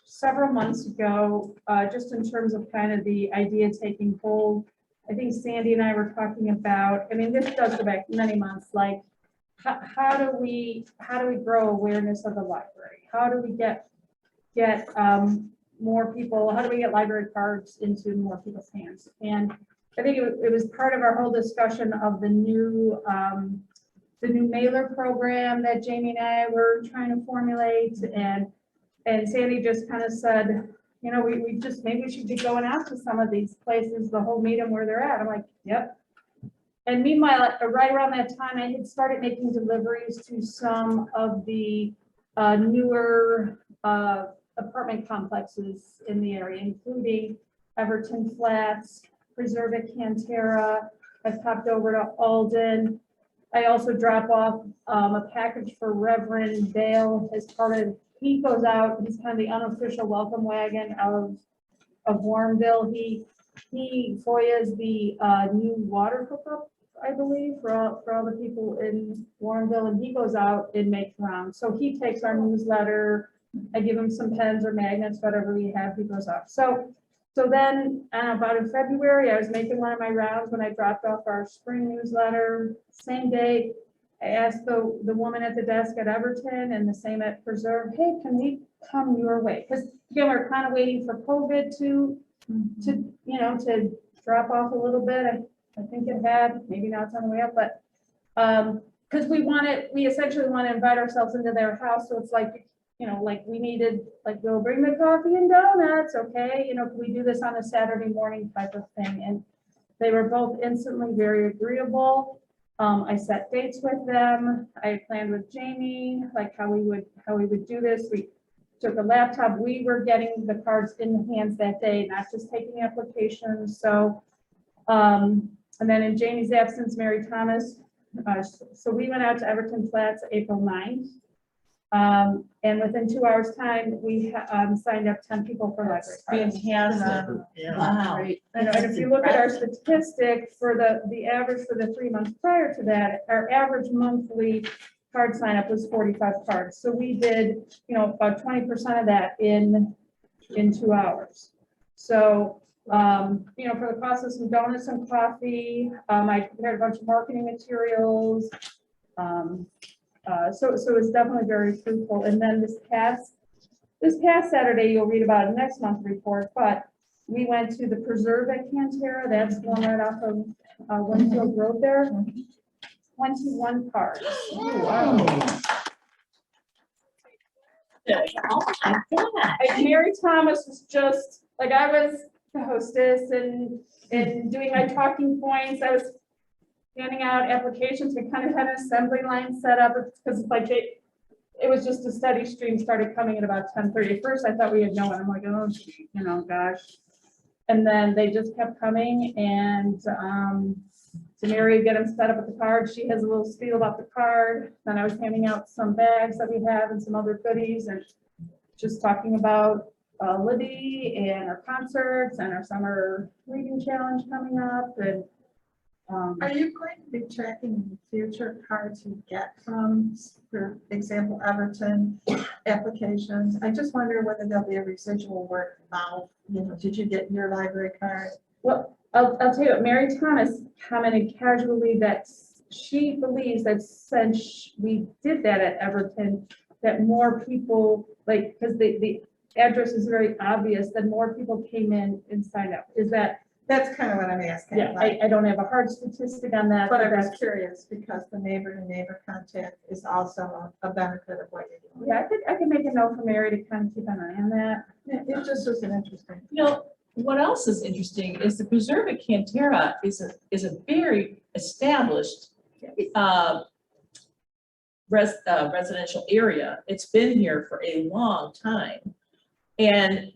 several months ago, just in terms of kind of the idea taking hold. I think Sandy and I were talking about, I mean, this does go back many months, like how do we grow awareness of the library? How do we get more people, how do we get library cards into more people's hands? And I think it was part of our whole discussion of the new mailer program that Jamie and I were trying to formulate, and Sandy just kind of said, you know, we just, maybe we should be going out to some of these places, the whole meet them where they're at. I'm like, yep. And meanwhile, right around that time, I had started making deliveries to some of the newer apartment complexes in the area, including Everton Flats, Preserve at Cantera. I've popped over to Alden. I also drop off a package for Reverend Dale as part of, he goes out, he's kind of the unofficial welcome wagon of Warrenville. He FOIAs the new water hookup, I believe, for all the people in Warrenville, and he goes out and makes rounds. So he takes our newsletter. I give him some pens or magnets, whatever we have, he goes up. So then about in February, I was making one of my rounds when I dropped off our spring newsletter. Same day, I asked the woman at the desk at Everton and the same at Preserve, hey, can we come your way? Because again, we're kind of waiting for COVID to drop off a little bit. I think it had, maybe now it's on the way up, but because we essentially want to invite ourselves into their house. So it's like, you know, like we needed, like, we'll bring the coffee and donuts, okay? You know, we do this on a Saturday morning type of thing. And they were both instantly very agreeable. I set dates with them. I planned with Jamie, like how we would do this. We took a laptop. We were getting the cards in the hands that day, not just taking applications. So, and then in Jamie's absence, Mary Thomas. So we went out to Everton Flats April 9th. And within 2 hours time, we signed up 10 people for library cards. Fantastic. Wow. And if you look at our statistic for the average for the 3 months prior to that, our average monthly card sign up was 45 cards. So we did, you know, about 20% of that in 2 hours. So, you know, for the cost of some donuts and coffee, I prepared a bunch of marketing materials. So it's definitely very fruitful. And then this past Saturday, you'll read about it next month's report, but we went to the Preserve at Cantera. That's the one right off of Winfield Road there. 21 cards. Wow. Oh my God. And Mary Thomas was just, like, I was the hostess and doing my talking points. I was handing out applications. We kind of had an assembly line set up because it's like it was just a steady stream, started coming at about 10:30. At first, I thought we had no one. I'm like, oh, you know, gosh. And then they just kept coming, and so Mary would get them set up with the card. She has a little spiel about the card. Then I was handing out some bags that we have and some other goodies, and just talking about Libby and our concerts and our summer reading challenge coming up. And Are you going to be tracking the future cards you get from, for example, Everton applications? I just wonder whether there'll be a residual work now. You know, did you get your library card? well, I'll tell you what, Mary Thomas commented casually that she believes that since we did that at Everton, that more people, like, because the address is very obvious, that more people came in and signed up. Is that? That's kind of what I'm asking. Yeah, I don't have a hard statistic on that. But I was curious because the neighbor-to-neighbor contact is also a benefit of what you're doing. Yeah, I could make a note for Mary to kind of keep an eye on that. It just was an interesting. You know, what else is interesting is the Preserve at Cantera is a very established residential area. It's been here for a long time. And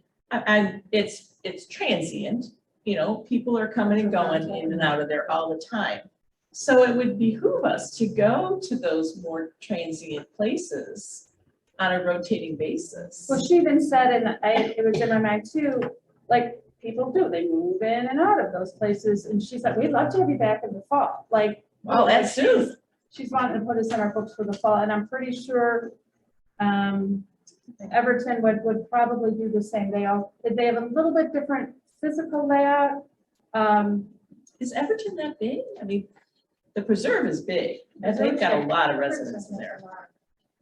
it's transient. You know, people are coming and going in and out of there all the time. So it would behoove us to go to those more transient places on a rotating basis. Well, she even said, and it was in my mind too, like, people do, they move in and out of those places, and she said, we'd love to have you back in the fall, like. Well, that's soon. She's wanting to put us in our books for the fall, and I'm pretty sure, Everton would probably do the same. They have a little bit different physical layout. Is Everton that big? I mean, the preserve is big, and they've got a lot of residents in there.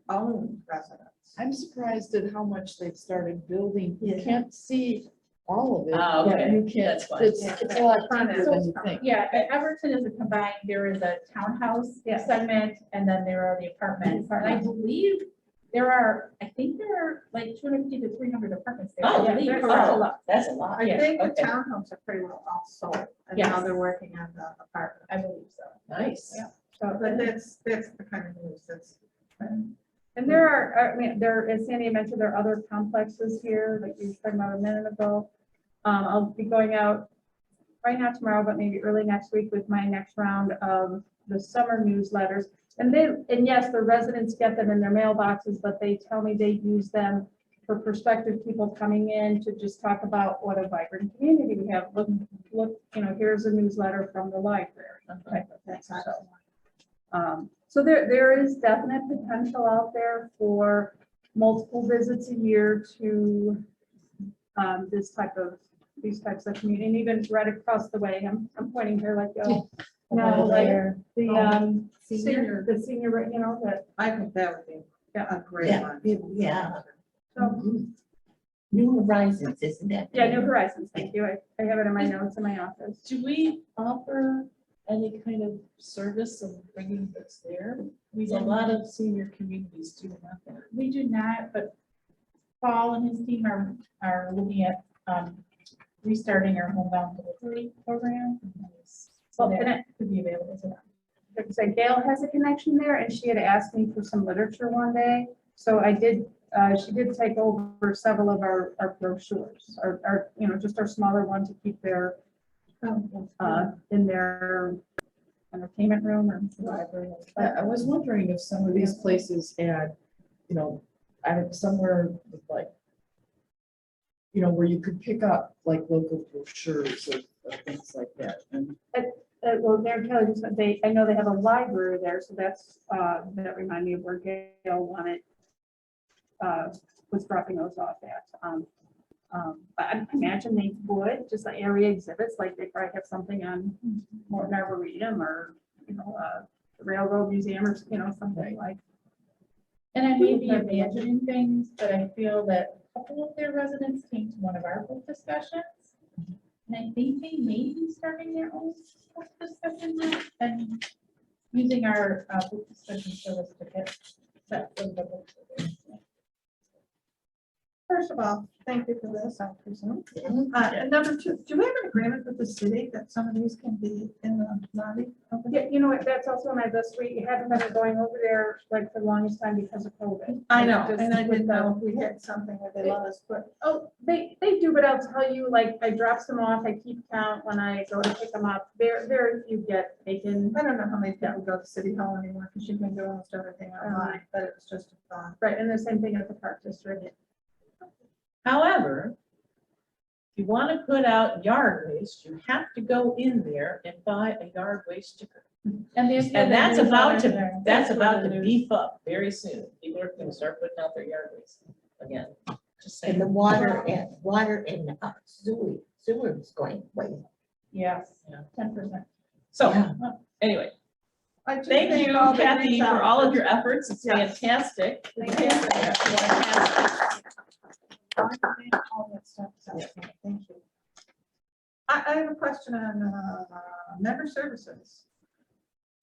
Own residents. I'm surprised at how much they've started building. You Yeah. can't see all of it. Ah, but okay. You can't, That's fine. it's a lot deeper than you think. Yeah, Everton is a combined, there is a townhouse segment, and then there are the apartments. And I believe I think there are like 250 to 300 apartments there. Oh, I believe. there's Correct. a lot. That's a lot. I Yeah, think the okay. townhomes are pretty well all sold, and now Yes. they're working on the apartment. I believe so. Nice. Yeah. So, But that's the kind of news that's. and there are, I mean, as Sandy mentioned, there are other complexes here, like you were talking about a minute ago. I'll be going out, probably not tomorrow, but maybe early next week with my next round of the summer newsletters. And yes, the residents get them in their mailboxes, but they tell me they use them for prospective people coming in to just talk about what a vibrant community we have. Look, here's a newsletter from the library. type of thing. So there is definite potential out there for multiple visits a year to these types of community, and even right across the way, I'm pointing here like, oh, no, like the senior, that. I think that would be a great Yeah, one. yeah. So, New Horizons, isn't that? yeah, New Horizons, thank you. I have it in my notes in my office. Do we offer any kind of service of bringing books there? A lot of senior communities do have that. We do not, but Paul and his team are looking at restarting our homebound delivery program. So Well, and that could be available to them. Like I said, Gail has a connection there, and she had asked me for some literature one day. So I did, she did take over several of our brochures, our, just our smaller ones to keep their, in their entertainment room or library. I was wondering if some of these places had, somewhere with like, where you could pick up like local brochures of things like that. And Well, they're telling us that I know they have a library there, so that's, that reminded me of where Gail wanted, was dropping those off at. But I imagine they would, just like area exhibits, like they probably have something on Morton Arboretum or, the Railroad Museum or, something like. And I may be imagining things, but I feel that a couple of their residents came to one of our book discussions. And I think they may be starting their own book discussion now and using our book discussion service to get set for the books. First of all, thank you for this, I presume. And number two, do we have an agreement with the city that some of these can be in the lobby? Yeah, you know what, that's also on my list. We haven't been going over there like for the longest time because of COVID. I know, Just and I with didn't the- know if we had something where they let us put. Oh, they do, but I'll tell you, like, I drop them off, I keep count when I go to pick them up. Very few get taken. I don't know how many people go to City Hall anymore, because you can do almost everything online, but it was just a thought. Right, and the same thing at the Park District. However, if you want to put out yard waste, you have to go in there and buy a yard waste sticker. And That's about to beef up very soon. People are going to start putting out their yard waste again. Just And saying. the water and sewer is going way. Yes, Yeah. 10%. So, Yeah. anyway, I just thank think you, all the Kathy, reach for out- all of your efforts. It's Yes. fantastic. Thank you. Fantastic. All that stuff, so, thank you. I have a question on member services.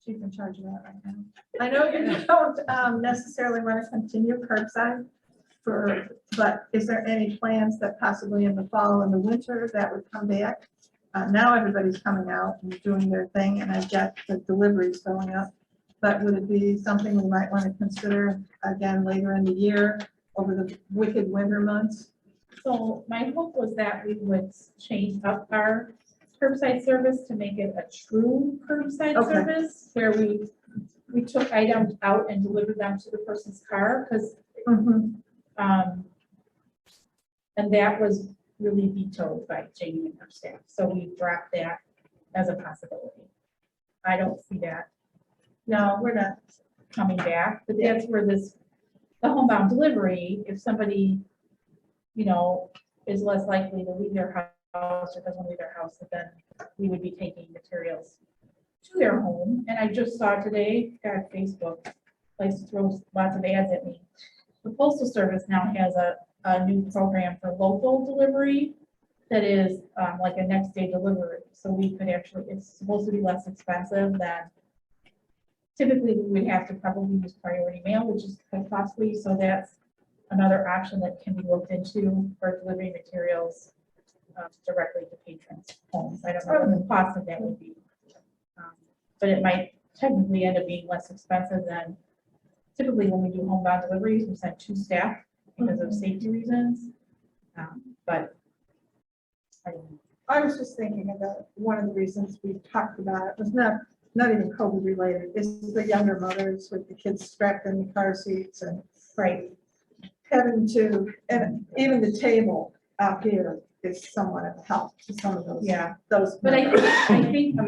Chief in charge of that right now. I know you don't necessarily want to continue curbside but is there any plans that possibly in the fall and the winter that would come back? Now everybody's coming out and doing their thing, and I get the deliveries going up. But would it be something we might want to consider again later in the year over the wicked winter months? So my hope was that we would change up our curbside service to make it a true curbside Okay. service where we took items out and delivered them to the person's car because and that was really vetoed by Jamie and her staff. So we dropped that as a possibility. I don't see that No, we're not. coming back, but that's where the homebound delivery, if somebody, you know, is less likely to leave their house or doesn't leave their house, then we would be taking materials to their home. And I just saw today, God, Facebook likes to throw lots of ads at me. The Postal Service now has a new program for local delivery that is like a next day delivery. So we could actually, it's supposed to be less expensive than typically we would have to probably use priority mail, which is quite costly. So that's another option that can be looked into for delivering materials directly to patrons' homes. I don't know what the cost of that would be. But it might technically end up being less expensive than typically when we do homebound deliveries, we send 2 staff because of safety reasons. But I don't know. I was just thinking about one of the reasons we talked about it was not even COVID related, is the younger mothers with the kids strapped in the car seats and Right. having to, and even the table out here is somewhat of a help to some of those. Yeah. Those. But mothers. I think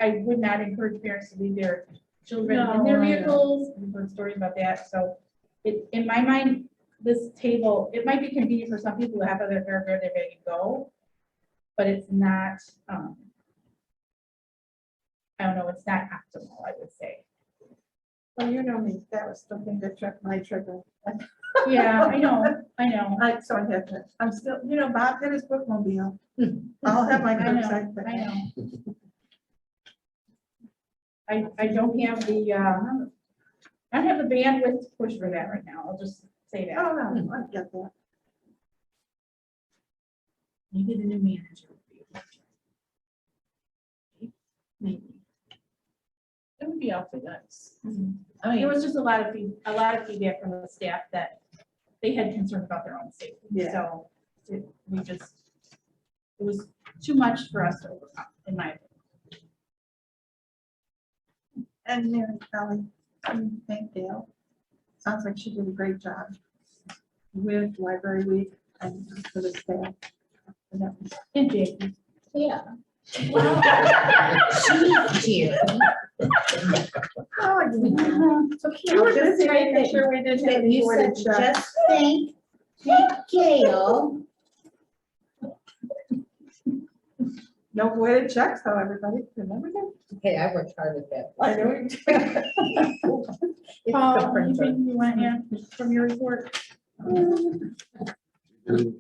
I would not encourage parents to leave their children in their No, I know. vehicles. We've heard stories about that. So in my mind, this table, it might be convenient for some people to have other car where they're ready to go, but it's not, I don't know, it's not optimal, I would say. Well, you know me, that was something that tripped my trigger. Yeah, I know. So I have to, I'm still, you know, Bob did his bookmobile. I'll have my I know, curbside. but- I know. I don't have the, I don't have the bandwidth to push for that right now. I'll just say that. Oh, no, I get that. Maybe the new manager would be. Maybe. It would be awfully nice. I mean, it was just a lot of feedback from the staff that they had concern about their own safety. Yeah. So it was too much for us to overcome, in my opinion. And Mary Kelly, thank Dale. Sounds like she did a great job with Library Week and for the staff. And that was- And Jackie. Yeah. Well, she's cute. Oh, So You were just say making that sure we didn't have that any you voided said, checks. just thank Gail. No voided checks, though, everybody, remember that? Hey, I worked hard at that. I know you did. It's the Paul, printer. anything you want to add from your report? Been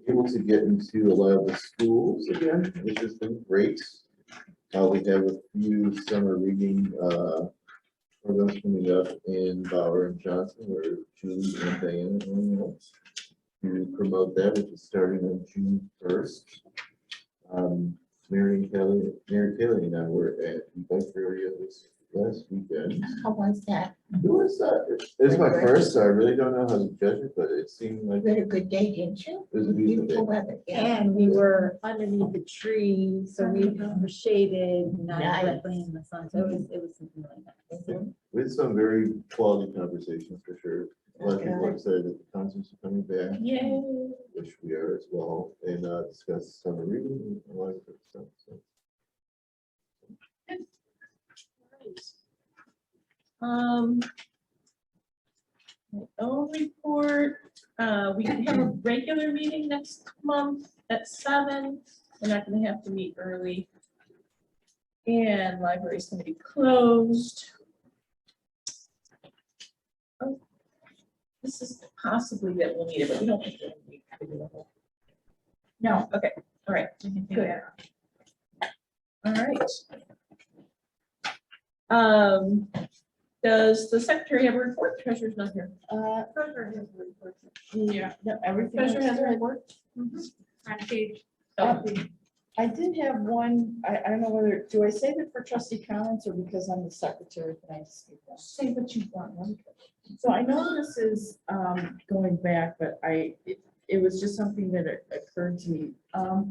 able to get into a lot of the schools again, which has been great. We have a few summer reading programs coming up in Bauer and Johnson, where Julie and Diana are going out to promote that, which is starting on June 1st. Mary Kelly and I were at the bike area this last weekend. How was that? It was my first, so I really don't know how to judge it, but it seemed like You had a good day, didn't you? it was a beautiful Beautiful day. weather, yeah. And we were underneath the tree, so we were shaded, not Nice. directly in the sun, so it was something really nice. We had some very quality conversations for sure. A lot of people are excited that the concerts are coming back, Yay. which we are as well, and discuss summer reading and a lot of good stuff. So. My own report, we have a regular meeting next month at 7. We're not gonna have to meet early. And library's gonna be closed. Oh, this is possibly that we'll need it, but we don't think we'll need to do the whole. No, okay, all right, we can do that. All right. Does the secretary have a report? Treasurer's not here. Treasurer has a report. Yeah. No, everything. Treasurer else has a good. report. On page. I did have one, I don't know whether, do I save it for trustee comments or because I'm the secretary, can I speak that? Say what you want. So I know this is going back, but it was just something that occurred to me. Now,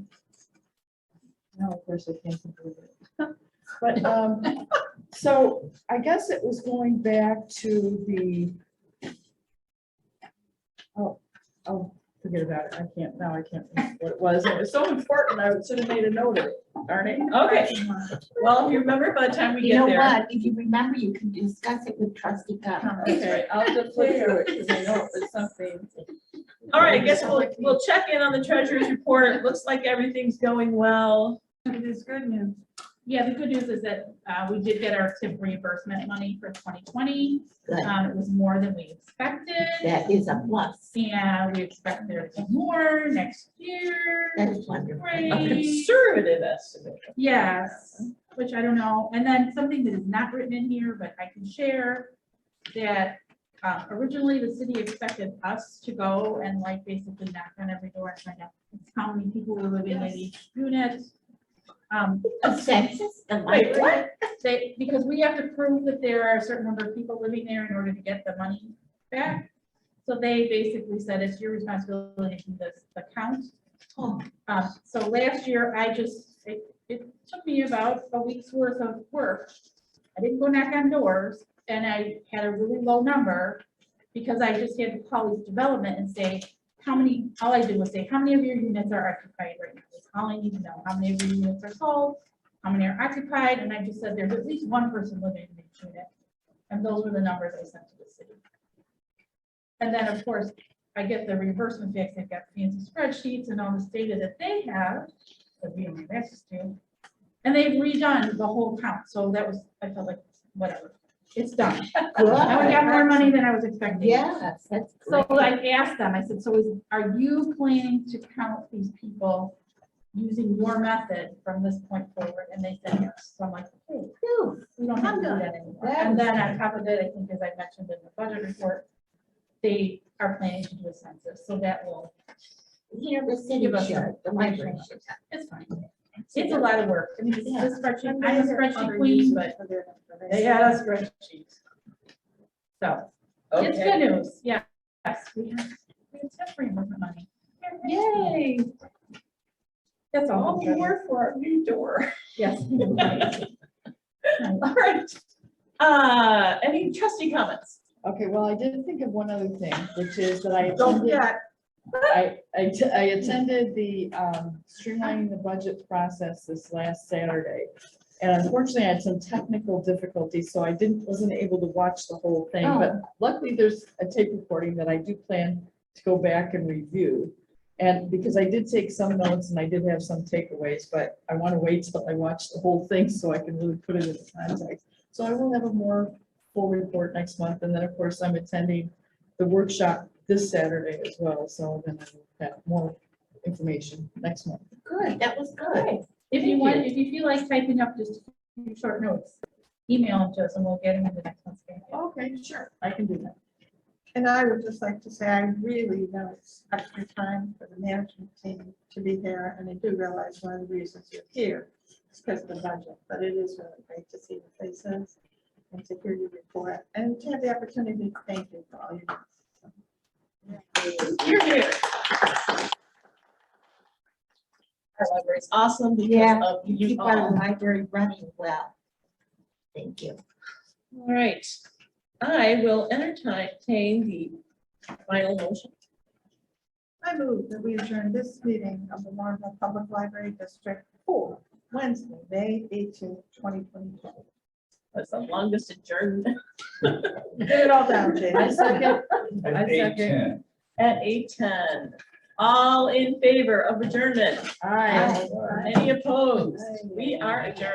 of course, I can't think of it. But so I guess it was going back to the forget about it. I can't remember what it was. It was so important. I should have made a note of it. Darn it. Okay, well, if you remember by the time we You get know there. what? If you remember, you can discuss it with trustee Connor. Okay, I'll just flip through it because I know it was something. All right, I guess we'll check in on the treasurer's report. It looks like everything's going well. It is good news. Yeah, the good news is that we did get our tip reimbursement money for 2020. Good. It was more than we expected. That is a plus. And we expect there to be more next year. That is wonderful. A Great. conservative estimate. Yes, which I don't know. And then something that is not written in here, but I can share, that originally the city expected us to go and like basically knock on every door and find out how many people were living in each unit. A census, the Wait, library. They, because we have to prove that there are a certain number of people living there in order to get the money back. So they basically said it's your responsibility to do this, the count. Oh, So last year, it took me about a week's worth of work. I didn't go knock on doors, and I had a really low number because I just had to call each development and say, all I did was say, how many of your units are occupied right now? That's all I need to know. How many of your units are sold? How many are occupied? And I just said, there's at least one person living in each unit. And those were the numbers I sent to the city. And then, of course, I get the reimbursement checks. They've got fancy spreadsheets and all this data that they have, that we don't have access to. And they've redone the whole count. So that was, I felt like, whatever, it's done. good. I would have more money than I was expecting. Yes, that's So great. I asked them, I said, are you planning to count these people using your method from this point forward? And they said yes. So I'm like, okay, Phew. we don't have to do that anymore. That And is then on top of it, I think as I mentioned in the budget report, they are planning to do a census, so that will, Here, the city Give us should, the library should. it's fine. It's a lot of work. I mean, it's Yeah. a spreadsheet, I'm a spreadsheet queen, but They had a spreadsheet. so, it's good Okay. news, yeah. Yes, we have tip reimbursement money. Yay. That's all. All the work for our new door. Yes. All right. Any trustee comments? Okay, well, I did think of one other thing, which is that I Don't attended. forget, I attended the streamlining the budget process this last Saturday. And unfortunately, I had some technical difficulties, so I wasn't able to watch the whole thing, but luckily there's a tape recording that I do plan to go back and review. And because I did take some notes and I did have some takeaways, but I want to wait till I watch the whole thing so I can really put it into context. So I will have a more full report next month. And then, of course, I'm attending the workshop this Saturday as well. So then I will have more information next month. Good, that was good. If you feel like typing up just a few short notes, email them to us and we'll get them in the next month's meeting. Okay, sure, I can do that. and I would just like to say, I really know it's extra time for the management team to be here, and I do realize one of the reasons you're here is because of the budget, but it is really great to see the faces and to hear your report, and to have the opportunity to thank you for all you do. You're here. Our library's awesome Yeah, because of You you keep our all. library running well. Thank you. All right. I will entertain the final motion. I move that we adjourn this meeting of the Warrenville Public Library District for Wednesday, May 18th, 2022. That's the longest adjourned Get it all down, Jay. I second. At 8:10. at 8:10. All in favor of adjournment? Aye. Any opposed? We are adjourned.